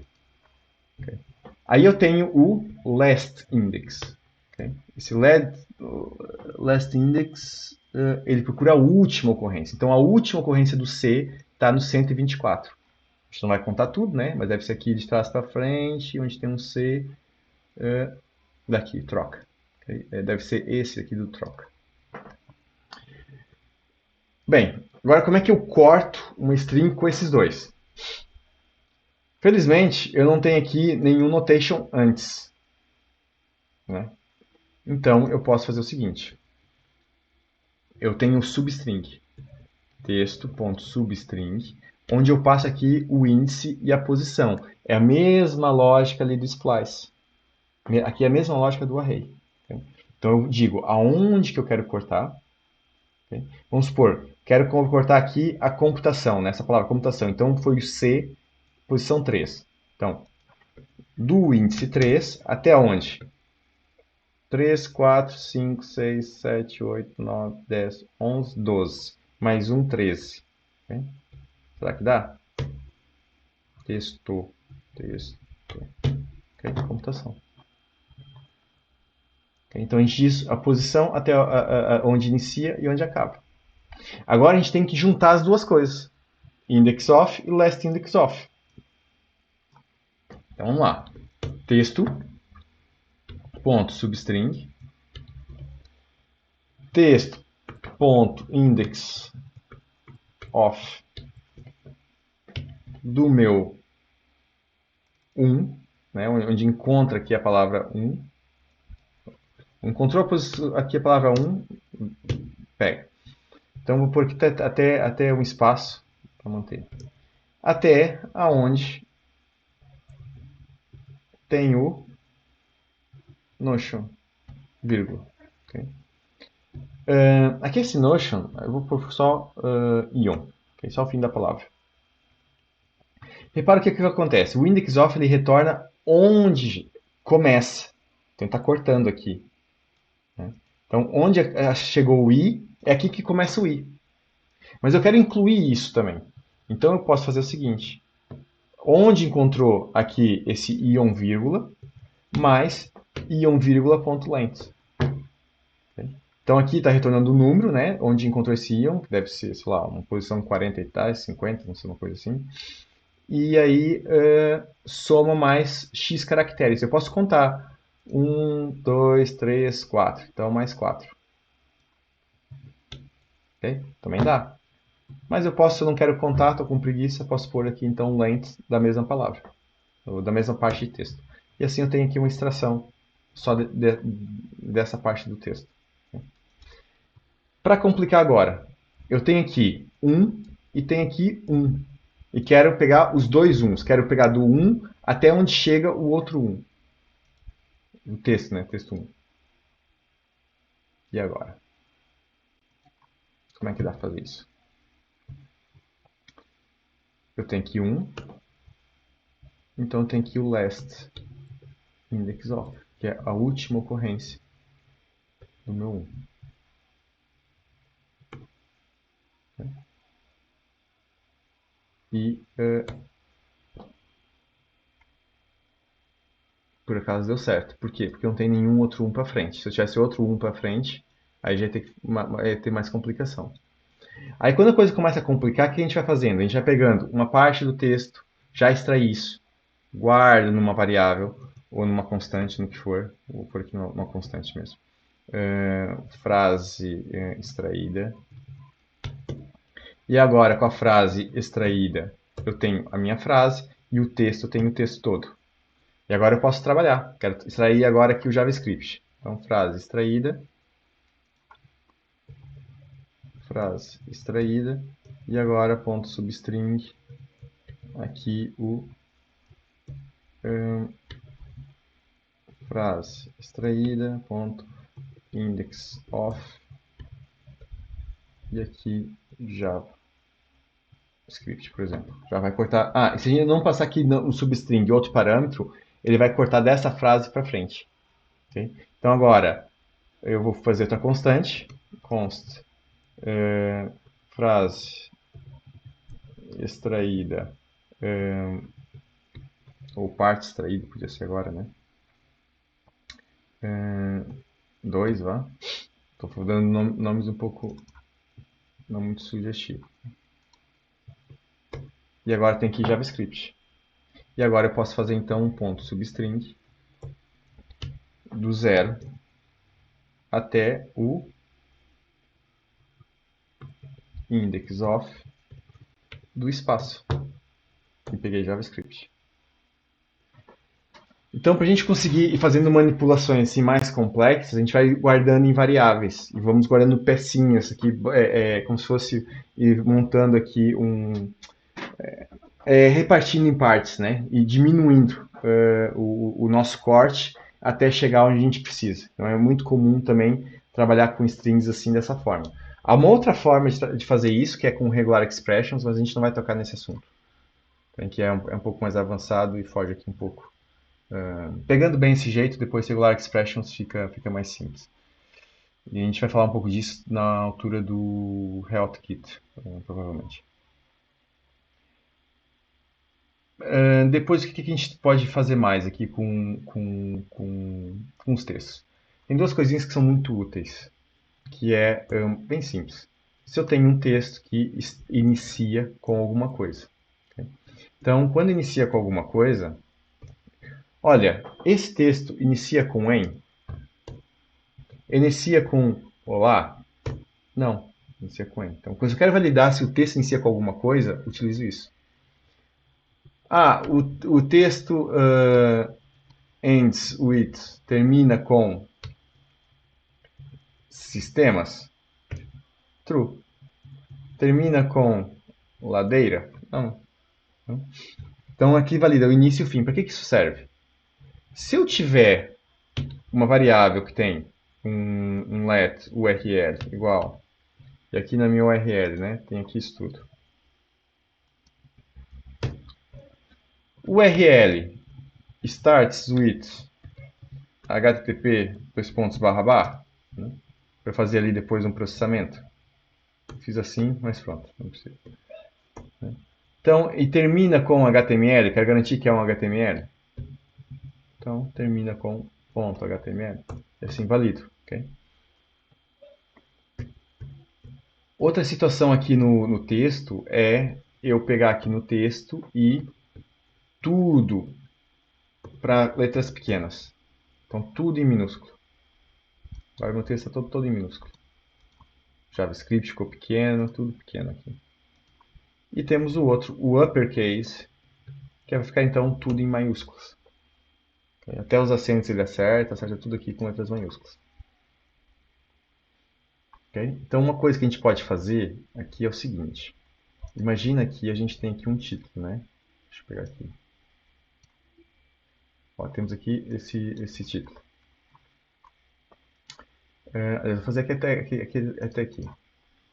Okay? Aí eu tenho o last index. Okay? Esse last index, ele procura a última ocorrência. Então, a última ocorrência do C está no 124. A gente não vai contar tudo, né? Mas deve ser aqui de trás para frente, onde tem um C daqui, troca. Okay? Deve ser esse aqui do troca. Bem, agora como é que eu corto uma string com esses dois? Felizmente, eu não tenho aqui nenhum notation antes. Né? Então, eu posso fazer o seguinte. Eu tenho o substring, texto.substring, onde eu passo aqui o índice e a posição. É a mesma lógica ali do splice. Aqui é a mesma lógica do array. Okay? Então, eu digo aonde que eu quero cortar. Okay? Vamos supor, quero cortar aqui a computação, nessa palavra computação. Então, foi o C, posição 3. Então, do índice 3 até onde? 3, 4, 5, 6, 7, 8, 9, 10, 11, 12. Mais um, 13. Okay? Será que dá? Texto. Okay? Computação. Okay? Então, a gente diz a posição até onde inicia e onde acaba. Agora, a gente tem que juntar as duas coisas. Index of e last index of. Então, vamos lá. Texto. Ponto substring. Texto. Ponto index of do meu 1, né, onde encontra aqui a palavra 1. Encontrou aqui a palavra 1, pega. Então, vou pôr aqui até um espaço para manter. Até aonde tem o Notion, vírgula. Okay? Aqui esse Notion, eu vou pôr só Ion, okay? Só o fim da palavra. Repara o que acontece. O index of ele retorna onde começa. Então, está cortando aqui. Né? Então, onde chegou o i, é aqui que começa o i. Mas eu quero incluir isso também. Então, eu posso fazer o seguinte. Onde encontrou aqui esse ion vírgula, mais ion vírgula ponto length. Okay? Então, aqui está retornando o número, né? Onde encontrou esse ion, que deve ser, sei lá, uma posição 40 e tais, 50, não sei, uma coisa assim. E aí soma mais x caracteres. Eu posso contar 1, 2, 3, 4. Então, mais 4. Okay? Também dá. Mas eu posso, se eu não quero contar, estou com preguiça, posso pôr aqui então length da mesma palavra. Ou da mesma parte de texto. E assim eu tenho aqui uma extração só dessa parte do texto. Para complicar agora, eu tenho aqui 1 e tenho aqui 1. E quero pegar os dois 1s. Quero pegar do 1 até onde chega o outro 1. O texto, né? Texto 1. E agora? Como é que dá para fazer isso? Eu tenho aqui 1. Então eu tenho aqui o last index of, que é a última ocorrência do meu 1. e por acaso deu certo. Por quê? Porque não tem nenhum outro 1 para frente. Se eu tivesse outro 1 para frente, aí já ia ter mais complicação. Aí quando a coisa começa a complicar, o que a gente vai fazendo? A gente vai pegando uma parte do texto, já extrai isso, guarda numa variável, ou numa constante, no que for, vou por aqui numa constante mesmo. Frase extraída. E agora, com a frase extraída, eu tenho a minha frase e o texto, eu tenho o texto todo. E agora eu posso trabalhar. Quero extrair agora aqui o JavaScript. Então, frase extraída. Frase extraída. E agora, ponto substring. Aqui o frase extraída. Ponto index of. E aqui JavaScript, por exemplo. Já vai cortar. Ah, se a gente não passar aqui no substring outro parâmetro, ele vai cortar dessa frase para frente. Okay? Então agora eu vou fazer outra constante, const frase extraída, ou parte extraída, podia ser agora, né? 2, vá. Estou dando nomes um pouco não muito sugestivos. E agora tem aqui JavaScript. E agora eu posso fazer então um ponto substring do 0 até o index of do espaço. E peguei JavaScript. Então, para a gente conseguir ir fazendo manipulações assim, mais complexas, a gente vai guardando em variáveis. E vamos guardando pecinhas aqui, como se fosse ir montando aqui repartindo em partes, né? E diminuindo o nosso corte até chegar onde a gente precisa. Então, é muito comum também trabalhar com strings assim, dessa forma. Há uma outra forma de fazer isso, que é com regular expressions, mas a gente não vai tocar nesse assunto. Então, que é um pouco mais avançado e foge aqui um pouco. Pegando bem esse jeito, depois regular expressions fica mais simples. E a gente vai falar um pouco disso na altura do Health Kit, provavelmente. Depois, o que a gente pode fazer mais aqui com os textos? Tem duas coisinhas que são muito úteis, que é bem simples. Se eu tenho um texto que inicia com alguma coisa. Okay? Então, quando inicia com alguma coisa, olha, esse texto inicia com em? Inicia com olá? Não, inicia com em. Então, quando eu quero validar se o texto inicia com alguma coisa, utilizo isso. Ah, o texto ends with, termina com sistemas? True. Termina com ladeira? Não. Então aqui valida o início e o fim. Para que isso serve? Se eu tiver uma variável que tem um let URL igual, e aqui na minha URL, né, tem aqui isso tudo. URL starts with http né, para fazer ali depois um processamento. Fiz assim, mas pronto, não precisa. Então, e termina com HTML, quero garantir que é um HTML. Então, termina com .html. E assim valido. Okay? Outra situação aqui no texto é eu pegar aqui no texto e tudo para letras pequenas. Então, tudo em minúsculo. Agora meu texto está todo em minúsculo. JavaScript ficou pequeno, tudo pequeno aqui. E temos o outro, o uppercase, que vai ficar então tudo em maiúsculas. Até os acentos ele acerta tudo aqui com letras maiúsculas. Okay? Então uma coisa que a gente pode fazer aqui é o seguinte. Imagina que a gente tem aqui um título, né? Deixa eu pegar aqui. Ó, temos aqui esse título. Eu vou fazer até aqui.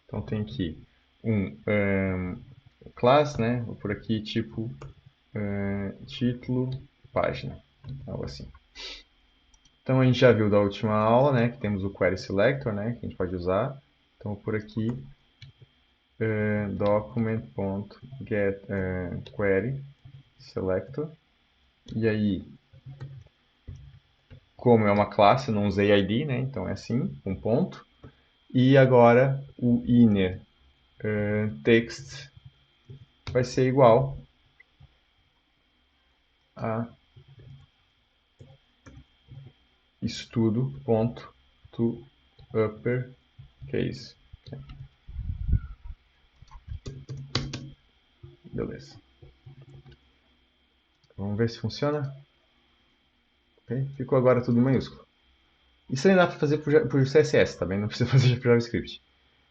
Então tem aqui um class, né? Vou por aqui tipo título, página, algo assim. Então a gente já viu da última aula, né? Que temos o query selector, né? Que a gente pode usar. Então vou por aqui document.get query selector. E aí, como é uma classe, eu não usei ID, né? Então é assim, um ponto. E agora o inner text vai ser igual a estudo.toUpperCase. Beleza. Vamos ver se funciona. Okay. Ficou agora tudo em maiúsculo. Isso ainda dá para fazer por CSS, também não precisa fazer por JavaScript.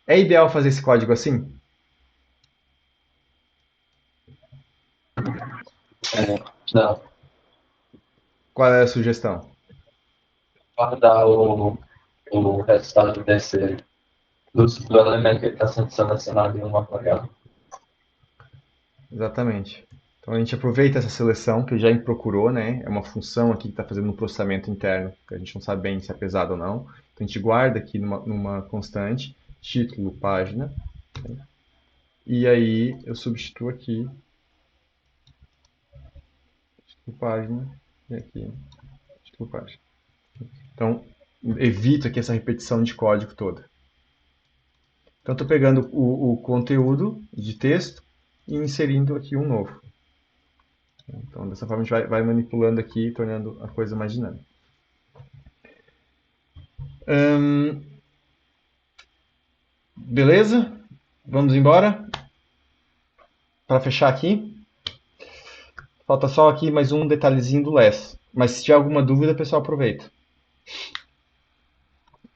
É ideal fazer esse código assim? Não. Qual é a sugestão? Guardar o resultado do elemento que está sendo selecionado em uma variável. Exatamente. Então a gente aproveita essa seleção que já procurou, né? É uma função aqui que está fazendo um processamento interno, que a gente não sabe bem se é pesado ou não. Então a gente guarda aqui numa constante, título, página. E aí eu substituo aqui, título, página, e aqui, título, página. Então evito aqui essa repetição de código toda. Então estou pegando o conteúdo de texto e inserindo aqui um novo. Então, dessa forma, a gente vai manipulando aqui, tornando a coisa mais dinâmica. Beleza? Vamos embora? Para fechar aqui. Falta só aqui mais um detalhezinho do less. Mas se tiver alguma dúvida, pessoal, aproveita.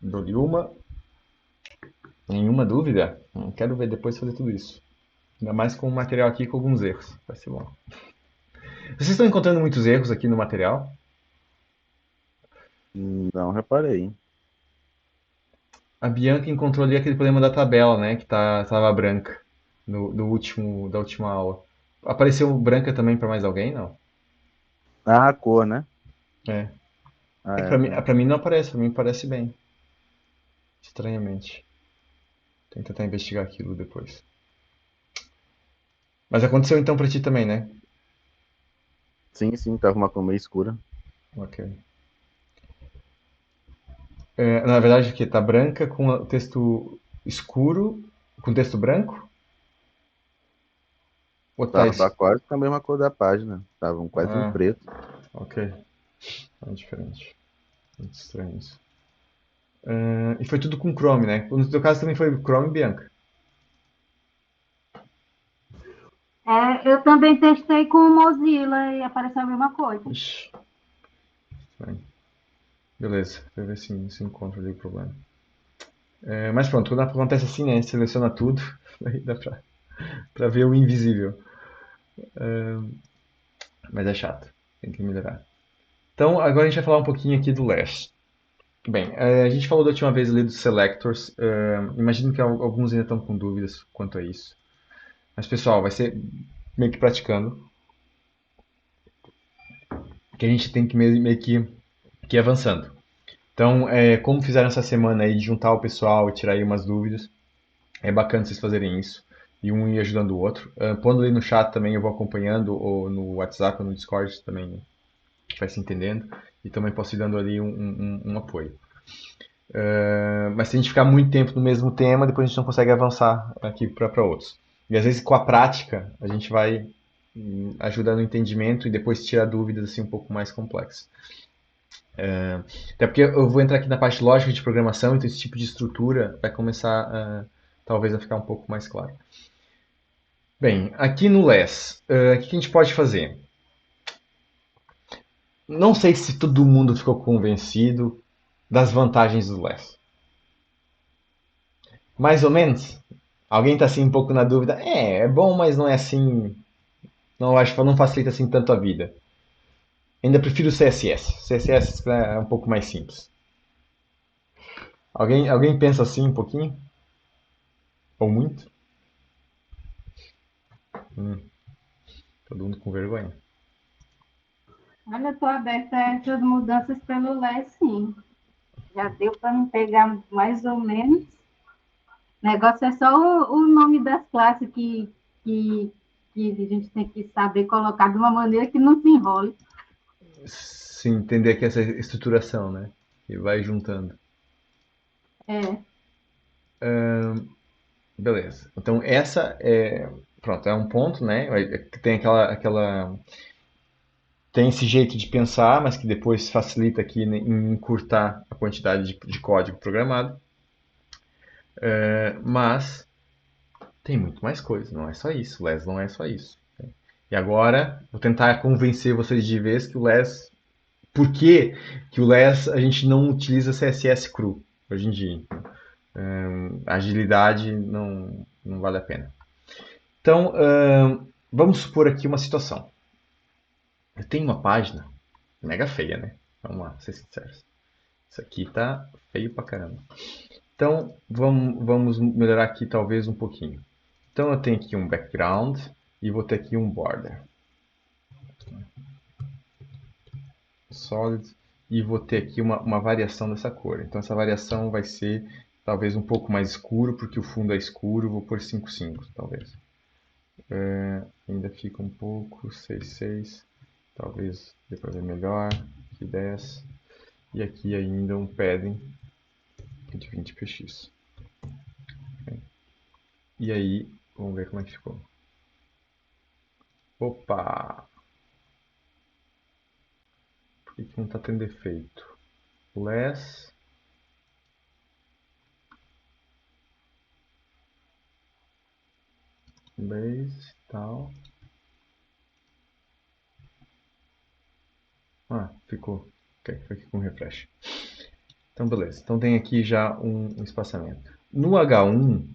Dou-lhe uma. Nenhuma dúvida? Não quero ver depois fazer tudo isso. Ainda mais com o material aqui com alguns erros. Vai ser bom. Vocês estão encontrando muitos erros aqui no material? Não reparei. A Bianca encontrou ali aquele problema da tabela, né? Que tava branca da última aula. Apareceu branca também para mais alguém? Não. Ah, a cor, né? É. Ah, É que é, não. pra mim não aparece, pra mim parece bem. Estranhamente. Tem que tentar investigar aquilo depois. Mas aconteceu então pra ti também, né? Sim, tava uma cor meio escura. Ok. Na verdade, o que? Tá branca com o texto escuro, com texto branco? Ou tá Tava quase com a mesma cor da página. Tava quase em Ah, preto. ok. É diferente. Muito estranho isso. E foi tudo com Chrome, né? No teu caso também foi Chrome, Bianca? Eu também testei com o Mozilla e apareceu a mesma coisa. Ixi. Estranho. Beleza, deixa eu ver se encontra ali o problema. Mas pronto, quando acontece assim, né? Seleciona tudo, aí dá pra ver o invisível. Mas é chato, tem que melhorar. Então, agora a gente vai falar um pouquinho aqui do Less. Bem, a gente falou da última vez ali dos selectors. Imagino que alguns ainda estão com dúvidas quanto a isso. Mas, pessoal, vai ser meio que praticando. Que a gente tem que meio que ir avançando. Então, como fizeram essa semana aí de juntar o pessoal e tirar aí umas dúvidas, é bacana vocês fazerem isso. E um ir ajudando o outro. Pondo ali no chat também eu vou acompanhando, ou no WhatsApp ou no Discord também vai se entendendo. E também posso ir dando ali um apoio. Mas se a gente ficar muito tempo no mesmo tema, depois a gente não consegue avançar aqui para outros. E às vezes com a prática a gente vai ajudando o entendimento e depois tirar dúvidas assim um pouco mais complexas. Até porque eu vou entrar aqui na parte lógica de programação, então esse tipo de estrutura vai começar talvez a ficar um pouco mais claro. Bem, aqui no Less, o que a gente pode fazer? Não sei se todo mundo ficou convencido das vantagens do Less. Mais ou menos? Alguém está assim um pouco na dúvida? É bom, mas não é assim. Não acho que não facilita assim tanto a vida. Ainda prefiro o CSS. CSS é um pouco mais simples. Alguém pensa assim um pouquinho? Ou muito? Todo mundo com vergonha. Olha, eu estou aberta a essas mudanças pelo LES, sim. Já deu para me pegar mais ou menos. O negócio é só o nome das classes que a gente tem que saber colocar de uma maneira que não se enrole. Se entender que essa estruturação, né? E vai juntando. É, Beleza. Então essa é, pronto, é um ponto, né? Tem tem esse jeito de pensar, mas que depois facilita aqui em encurtar a quantidade de código programado. Mas tem muito mais coisa, não é só isso. O LESS não é só isso. E agora vou tentar convencer vocês de vez que o LESS, por que que o LESS a gente não utiliza CSS cru hoje em dia? Agilidade não vale a pena. Então, vamos supor aqui uma situação. Eu tenho uma página mega feia, né? Vamos lá, ser sinceros. Isso aqui tá feio pra caramba. Então, vamos melhorar aqui talvez um pouquinho. Então, eu tenho aqui um background e vou ter aqui um border. Solid. E vou ter aqui uma variação dessa cor. Então, essa variação vai ser talvez um pouco mais escuro, porque o fundo é escuro. Vou pôr 5,5, talvez. Ainda fica um pouco, 6,6. Talvez dê para ver melhor. Aqui 10. E aqui ainda um padding de 20 px. E aí, vamos ver como é que ficou. Opa! Por que não está tendo efeito? Less. Base, tal. Ah, ficou. Ok, foi aqui com refresh. Então, beleza. Então tem aqui já um espaçamento. No H1,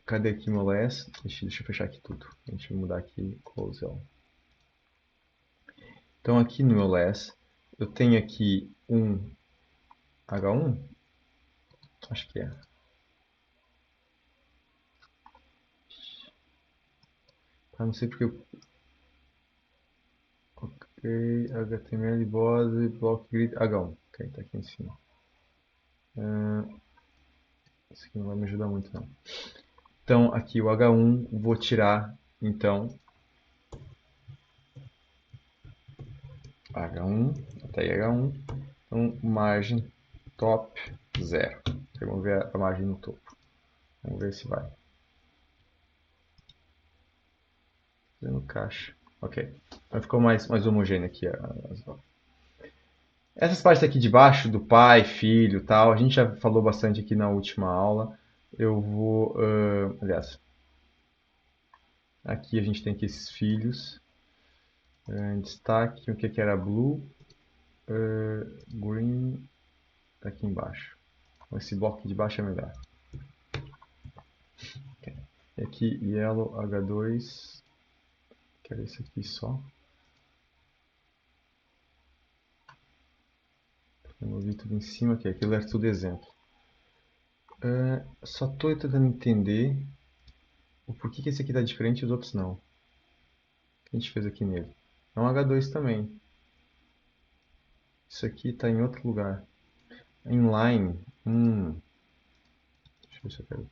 cadê aqui meu less? Deixa eu fechar aqui tudo. Deixa eu mudar aqui, close all. Então aqui no meu less, eu tenho aqui um H1, acho que é. Ah, não sei porque eu... Ok, HTML, body, block grid, H1. Ok, tá aqui em cima. Isso aqui não vai me ajudar muito não. Então aqui o H1, vou tirar então H1, até aí H1. Então margem top 0. Vamos ver a margem no topo. Vamos ver se vai. Fazendo caixa. Ok. Então ficou mais homogêneo aqui. Essas partes aqui de baixo, do pai, filho tal, a gente já falou bastante aqui na última aula. Eu vou. Aliás, aqui a gente tem aqui esses filhos. Destaque, o que era blue, green, tá aqui embaixo. Esse bloco de baixo é melhor. Okay. E aqui yellow H2, quero esse aqui só. Removi tudo em cima aqui, aquilo é tudo exemplo. Só estou tentando entender o porquê que esse aqui está diferente e os outros não. O que a gente fez aqui nele? É um H2 também. Isso aqui está em outro lugar. Inline. Deixa eu ver se eu quero.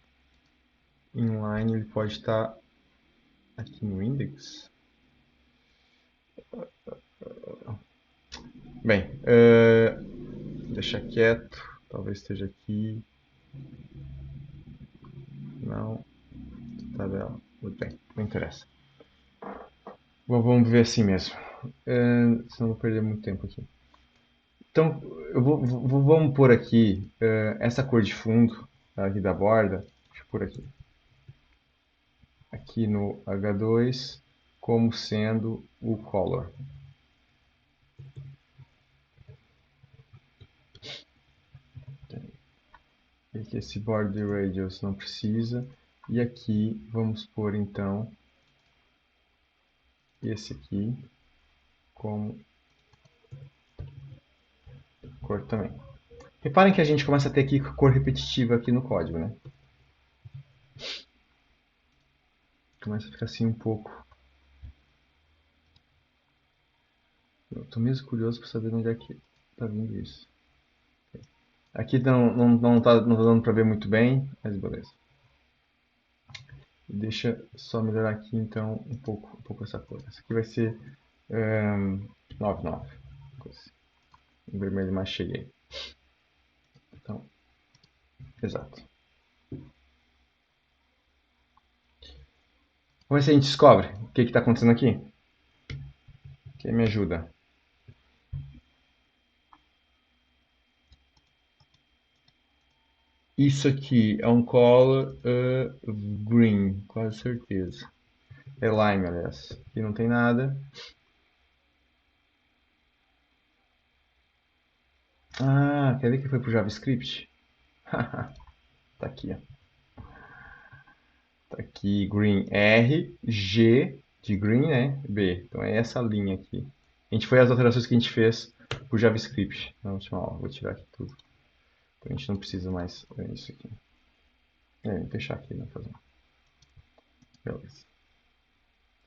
Inline ele pode estar aqui no index. Bem, deixa quieto. Talvez esteja aqui. Não. Tabela. Muito bem, não interessa. Vamos ver assim mesmo. Senão eu vou perder muito tempo aqui. Então, vamos pôr aqui essa cor de fundo aqui da borda. Deixa eu pôr aqui. Aqui no H2 como sendo o color. E aqui esse border radius não precisa. E aqui vamos pôr então esse aqui como cor também. Reparem que a gente começa a ter aqui cor repetitiva aqui no código, né? Começa a ficar assim um pouco. Eu tô mesmo curioso para saber onde é que tá vindo isso. Aqui não tá dando para ver muito bem, mas beleza. Deixa só melhorar aqui então um pouco essa cor. Essa aqui vai ser 99. Coisa assim. Um vermelho mais cheio. Então, exato. Vamos ver se a gente descobre o que está acontecendo aqui. Quem me ajuda? Isso aqui é um color green, quase certeza. É lime, aliás. Aqui não tem nada. Ah, quer ver que foi pro JavaScript? Tá aqui, ó. Tá aqui, green R, G de green, né? B. Então é essa linha aqui. A gente foi as alterações que a gente fez pro JavaScript na última aula. Vou tirar aqui tudo. Então a gente não precisa mais isso aqui. Vou deixar aqui, né? Beleza.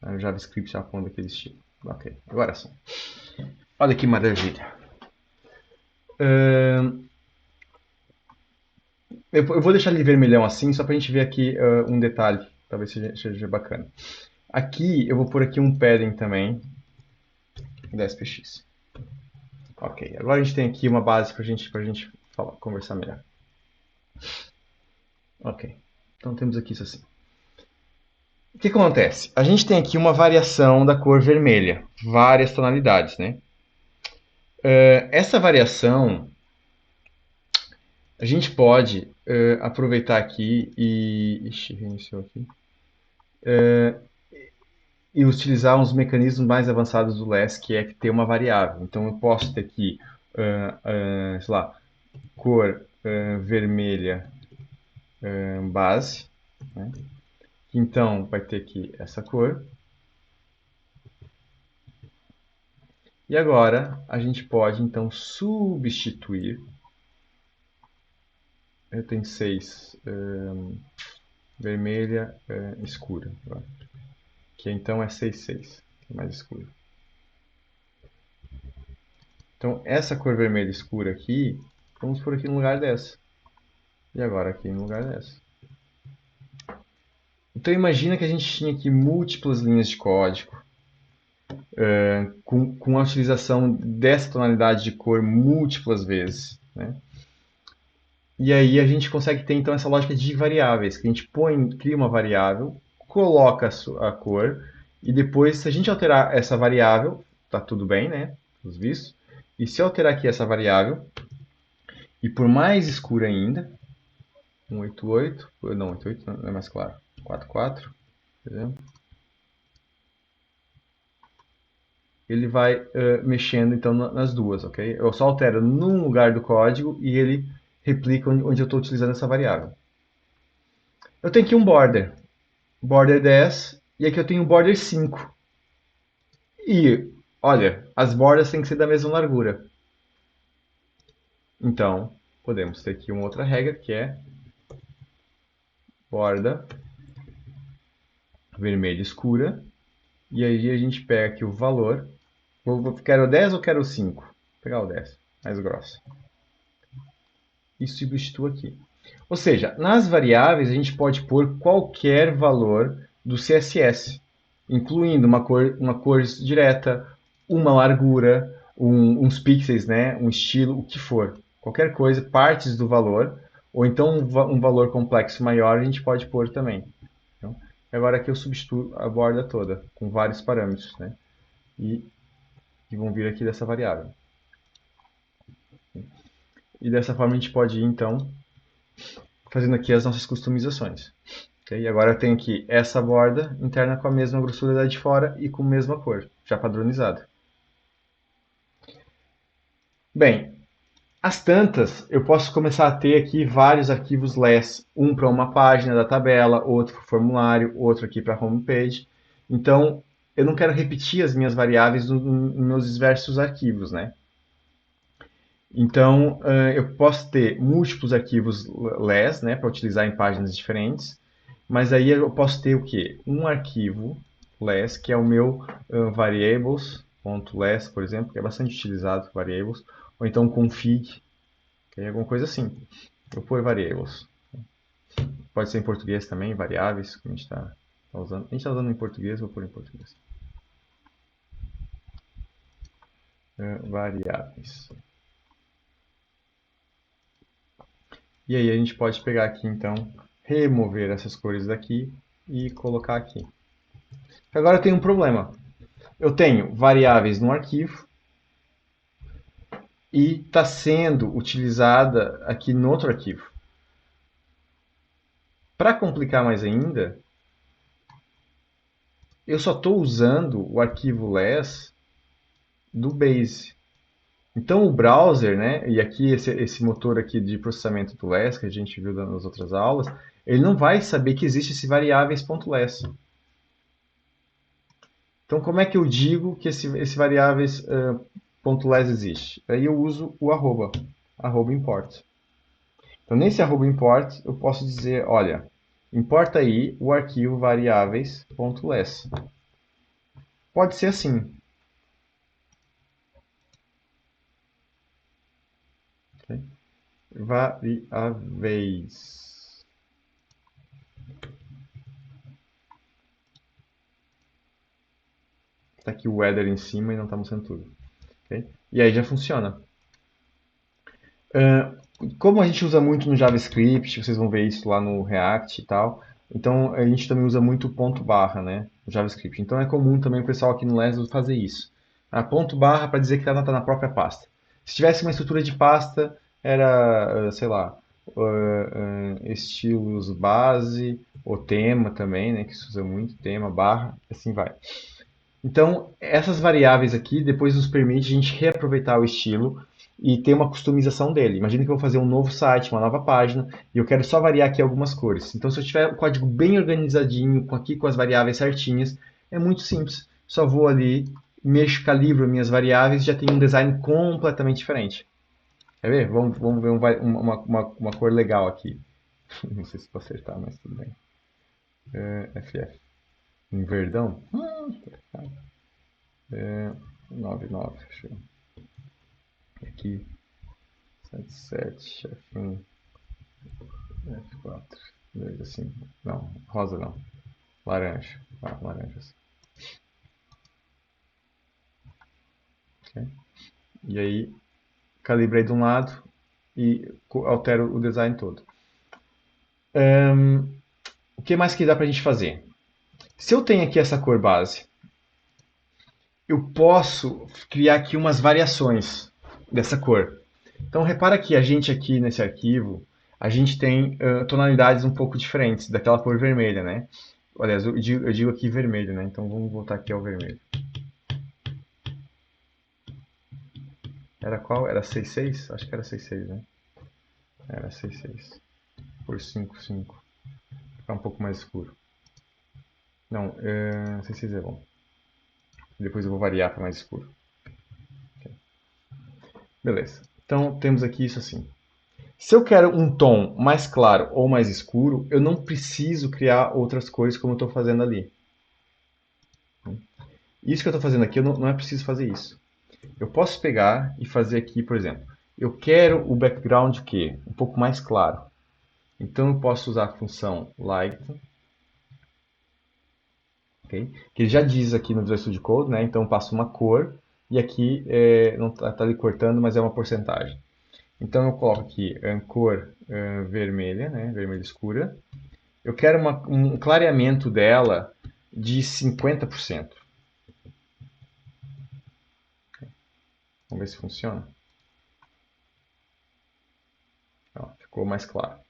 O JavaScript já pondo aquele estilo. Ok, agora sim. Olha que maravilha. Eu vou deixar ele vermelhão assim, só para a gente ver aqui um detalhe. Talvez seja bacana. Aqui, eu vou pôr aqui um padding também. 10px. Ok, agora a gente tem aqui uma base para a gente conversar melhor. Ok, então temos aqui isso assim. O que acontece? A gente tem aqui uma variação da cor vermelha, várias tonalidades, né? Essa variação, a gente pode aproveitar aqui e... Ixi, reiniciou aqui. E utilizar uns mecanismos mais avançados do LESS, que é ter uma variável. Então, eu posso ter aqui, sei lá, cor vermelha base, né? Então, vai ter aqui essa cor. E agora, a gente pode, então, substituir. Eu tenho 6 vermelha escura. Que então é 6,6, que é mais escuro. Então, essa cor vermelha escura aqui, vamos por aqui no lugar dessa. E agora aqui no lugar dessa. Então, imagina que a gente tinha aqui múltiplas linhas de código com a utilização dessa tonalidade de cor múltiplas vezes, né? E aí a gente consegue ter então essa lógica de variáveis, que a gente cria uma variável, coloca a cor, e depois, se a gente alterar essa variável, tá tudo bem, né? Os vistos. E se eu alterar aqui essa variável, e por mais escura ainda, 188, não, 88 não é mais claro, 44, por exemplo, ele vai mexendo então nas duas, ok? Eu só altero num lugar do código e ele replica onde eu estou utilizando essa variável. Eu tenho aqui um border 10, e aqui eu tenho um border 5. E, olha, as bordas têm que ser da mesma largura. Então, podemos ter aqui uma outra regra, que é borda vermelha escura. E aí a gente pega aqui o valor. Quero o 10 ou quero o 5? Vou pegar o 10, mais grossa. E substituo aqui. Ou seja, nas variáveis a gente pode pôr qualquer valor do CSS, incluindo uma cor direta, uma largura, uns pixels, né, um estilo, o que for. Qualquer coisa, partes do valor, ou então um valor complexo maior a gente pode pôr também. Então, agora aqui eu substituo a borda toda, com vários parâmetros, né, e que vão vir aqui dessa variável. E dessa forma a gente pode ir, então, fazendo aqui as nossas customizações. Okay? Agora eu tenho aqui essa borda interna com a mesma grossura da de fora e com a mesma cor, já padronizada. Bem, as tantas, eu posso começar a ter aqui vários arquivos less, um para uma página da tabela, outro para o formulário, outro aqui para a homepage. Então, eu não quero repetir as minhas variáveis nos meus diversos arquivos, né? Então, eu posso ter múltiplos arquivos less, né, para utilizar em páginas diferentes, mas aí eu posso ter o quê? Um arquivo less, que é o meu variables.less, por exemplo, que é bastante utilizado, variables, ou então config, que é alguma coisa assim. Eu vou pôr variables. Pode ser em português também, variáveis, que a gente está usando. A gente está usando em português, vou pôr em português. Variáveis. E aí a gente pode pegar aqui, então, remover essas cores daqui e colocar aqui. Agora eu tenho um problema. Eu tenho variáveis no arquivo e está sendo utilizada aqui no outro arquivo. Para complicar mais ainda, eu só estou usando o arquivo less do Base. Então o browser, né, e aqui esse motor aqui de processamento do less, que a gente viu nas outras aulas, ele não vai saber que existe esse variáveis.less. Então como é que eu digo que esse variáveis.less existe? Aí eu uso o arroba import. Então nesse arroba import eu posso dizer, olha, importa aí o arquivo variáveis.less. Pode ser assim. Okay. Variáveis. Está aqui o header em cima e não está mostrando tudo. Okay? E aí já funciona. Como a gente usa muito no JavaScript, vocês vão ver isso lá no React e tal, então a gente também usa muito ponto barra, né, no JavaScript. Então é comum também o pessoal aqui no Less fazer isso. Ponto barra para dizer que está na própria pasta. Se tivesse uma estrutura de pasta, era, sei lá, estilos base, ou tema também, né, que se usa muito, tema, barra, assim vai. Então, essas variáveis aqui, depois nos permite a gente reaproveitar o estilo e ter uma customização dele. Imagina que eu vou fazer um novo site, uma nova página, e eu quero só variar aqui algumas cores. Então, se eu tiver o código bem organizadinho, aqui com as variáveis certinhas, é muito simples. Só vou ali, mexo, calibro minhas variáveis e já tenho um design completamente diferente. Quer ver? Vamos ver uma cor legal aqui. Não sei se vou acertar, mas tudo bem. FF. Um verdão? 99, deixa eu... Aqui, 77, F1, F4, verde assim, não, rosa não, laranja, laranjas. Okay. E aí, calibrei de um lado e altero o design todo. O que mais que dá pra gente fazer? Se eu tenho aqui essa cor base, eu posso criar aqui umas variações dessa cor. Então repara que a gente aqui nesse arquivo, a gente tem tonalidades um pouco diferentes daquela cor vermelha, né? Aliás, eu digo aqui vermelho, né? Então vamos voltar aqui ao vermelho. Era qual? Era 6.6? Acho que era 6.6, né? Era 6.6. Por 5.5. Ficar um pouco mais escuro. Não, 6.6 é bom. Depois eu vou variar para mais escuro. Okay. Beleza. Então temos aqui isso assim. Se eu quero um tom mais claro ou mais escuro, eu não preciso criar outras cores como eu estou fazendo ali. Isso que eu estou fazendo aqui, não é preciso fazer isso. Eu posso pegar e fazer aqui, por exemplo, eu quero o background o quê? Um pouco mais claro. Então eu posso usar a função light, okay? Que ele já diz aqui no Visual Studio Code, né? Então eu passo uma cor e aqui não está ali cortando, mas é uma porcentagem. Então eu coloco aqui cor vermelha, né? Vermelha escura. Eu quero um clareamento dela de 50%. Vamos ver se funciona. Ó, ficou mais claro.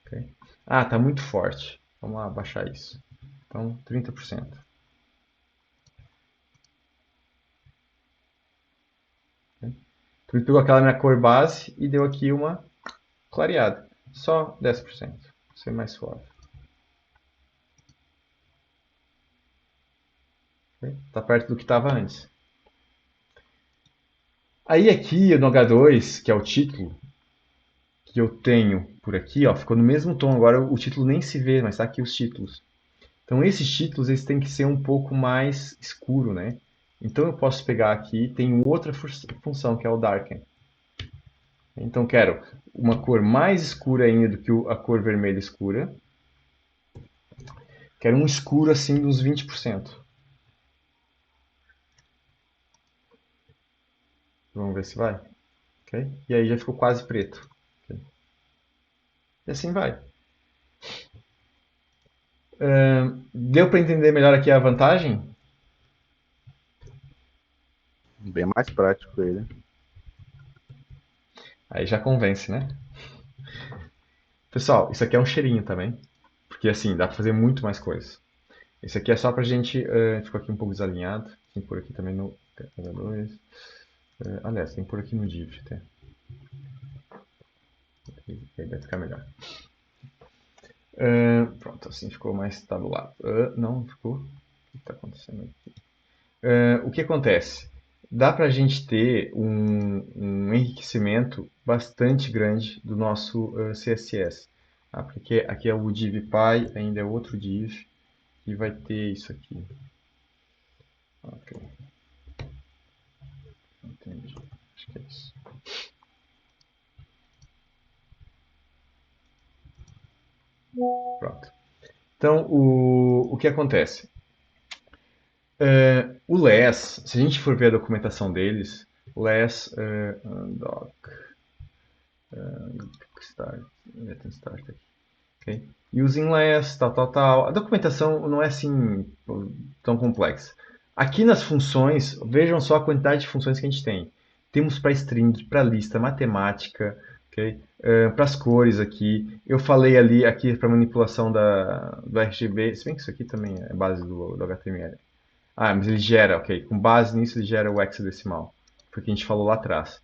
Okay? Ah, tá muito forte. Vamos lá baixar isso. Então, 30%. Okay? Então, ele pegou aquela minha cor base e deu aqui uma clareada. Só 10%. Para ser mais suave. Okay? Tá perto do que estava antes. Aí aqui no H2, que é o título, que eu tenho por aqui, ó, ficou no mesmo tom. Agora o título nem se vê, mas está aqui os títulos. Então esses títulos eles têm que ser um pouco mais escuro, né? Então eu posso pegar aqui, tem outra função que é o Darken. Então quero uma cor mais escura ainda do que a cor vermelha escura. Quero um escuro assim dos 20%. Vamos ver se vai. Ok? E aí já ficou quase preto. Ok? E assim vai. Deu para entender melhor aqui a vantagem? Bem mais prático ele. Aí já convence, né? Pessoal, isso aqui é um cheirinho também. Porque assim, dá para fazer muito mais coisas. Esse aqui é só pra gente. Ficou aqui um pouco desalinhado. Tem que pôr aqui também no carregadores. Aliás, tem que pôr aqui no div até. Aí vai ficar melhor. Pronto, assim ficou mais tabulado. Não ficou? O que está acontecendo aqui? O que acontece? Dá para a gente ter um enriquecimento bastante grande do nosso CSS. Porque aqui é o divpy, ainda é outro div, e vai ter isso aqui. Ok, entendi. Acho que é isso. Pronto. Então, o que acontece? O LESS, se a gente for ver a documentação deles, LESS, doc, start, start aqui, ok? Using LESS, tal. A documentação não é assim tão complexa. Aqui nas funções, vejam só a quantidade de funções que a gente tem. Temos para string, para lista, matemática, ok? Para as cores aqui. Eu falei ali aqui para manipulação do RGB, se bem que isso aqui também é base do HTML. Mas ele gera, ok. Com base nisso, ele gera o hexadecimal. Foi o que a gente falou lá atrás.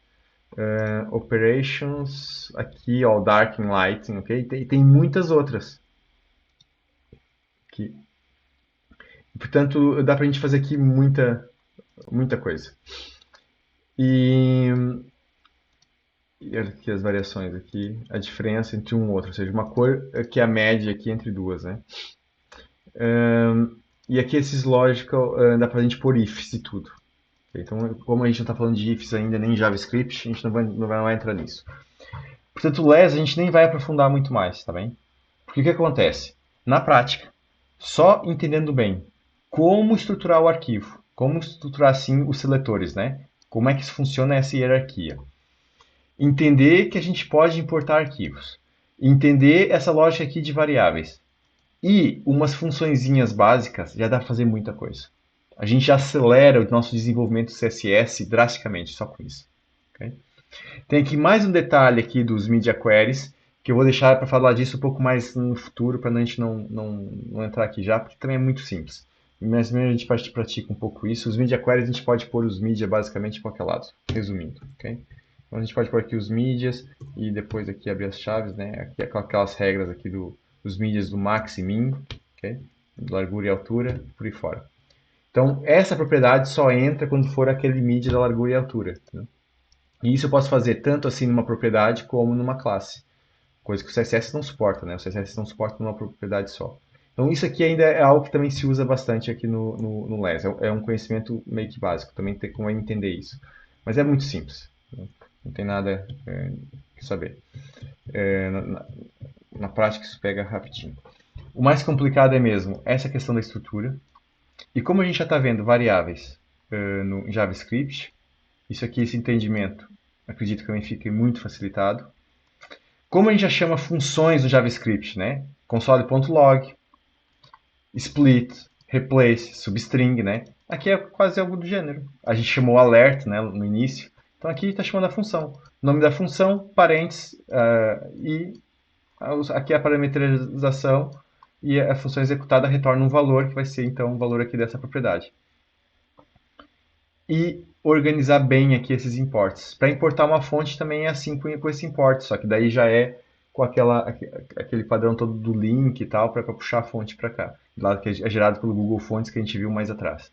Operations, aqui, ó, Dark and Lighting, ok? Tem muitas outras. Aqui. Portanto, dá pra gente fazer aqui muita coisa. E aqui as variações aqui, a diferença entre um e outro, ou seja, uma cor que é a média aqui entre duas, né? E aqui esses logical, dá pra gente pôr ifs e tudo. Então, como a gente não está falando de ifs ainda, nem Javascript, a gente não vai entrar nisso. Portanto, o LESS a gente nem vai aprofundar muito mais, tá bem? Porque o que acontece? Na prática, só entendendo bem como estruturar o arquivo, como estruturar, assim, os seletores, né? Como é que funciona essa hierarquia. Entender que a gente pode importar arquivos. Entender essa lógica aqui de variáveis. E umas funçõezinhas básicas já dá para fazer muita coisa. A gente já acelera o nosso desenvolvimento CSS drasticamente só com isso. Okay? Tem aqui mais um detalhe aqui dos Media Queries, que eu vou deixar para falar disso um pouco mais no futuro, para a gente não entrar aqui já, porque também é muito simples. Mas primeiro a gente pratica um pouco isso. Os Media Queries a gente pode pôr os Media basicamente de qualquer lado, resumindo. Okay? Então a gente pode pôr aqui os Medias e depois aqui abrir as chaves, né? Aqui aquelas regras aqui dos Medias do Max e Min, okay? Largura e altura, por aí fora. Então, essa propriedade só entra quando for aquele mídia da largura e altura. Entendeu? E isso eu posso fazer tanto assim numa propriedade como numa classe. Coisa que o CSS não suporta, né? O CSS não suporta numa propriedade só. Então, isso aqui ainda é algo que também se usa bastante aqui no LESS. É um conhecimento meio que básico. Também tem como entender isso. Mas é muito simples. Não tem nada que saber. Na prática, isso pega rapidinho. O mais complicado é mesmo essa questão da estrutura. E como a gente já está vendo variáveis no JavaScript, isso aqui, esse entendimento, acredito que também fique muito facilitado. Como a gente já chama funções no JavaScript, né? Console.log, split, replace, substring, né? Aqui é quase algo do gênero. A gente chamou alert, né, no início. Então aqui está chamando a função. Nome da função, parênteses, e aqui é a parametrização e a função executada retorna um valor que vai ser então o valor aqui dessa propriedade. E organizar bem aqui esses imports. Para importar uma fonte também é assim com esse import, só que daí já é com aquele padrão todo do link e tal, para puxar a fonte para cá. Lá que é gerado pelo Google Fontes que a gente viu mais atrás.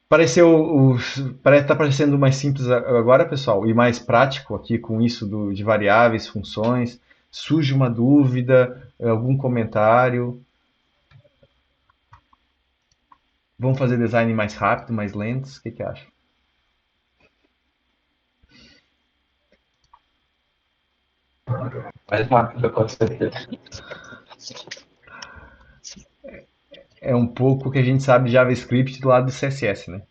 Está parecendo mais simples agora, pessoal, e mais prático aqui com isso de variáveis, funções. Surge uma dúvida, algum comentário? Vamos fazer design mais rápido, mais lentos? O que acha? Mais rápido, com certeza. é um pouco o que a gente sabe de JavaScript do lado do CSS, né?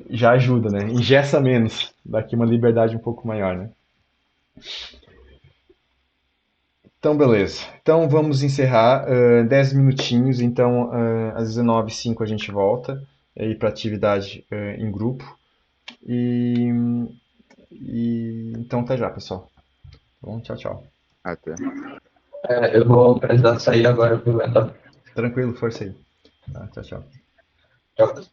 Já ajuda, né? Engessa menos, dá aqui uma liberdade um pouco maior, né? Então, beleza. Então, vamos encerrar. 10 minutinhos. Então, às 19h05 a gente volta aí para atividade em grupo. Então, até já, pessoal. Bom, tchau, tchau. Até. Eu vou precisar sair agora, viu? Tranquilo, força aí. Tá, tchau, tchau. Tchau.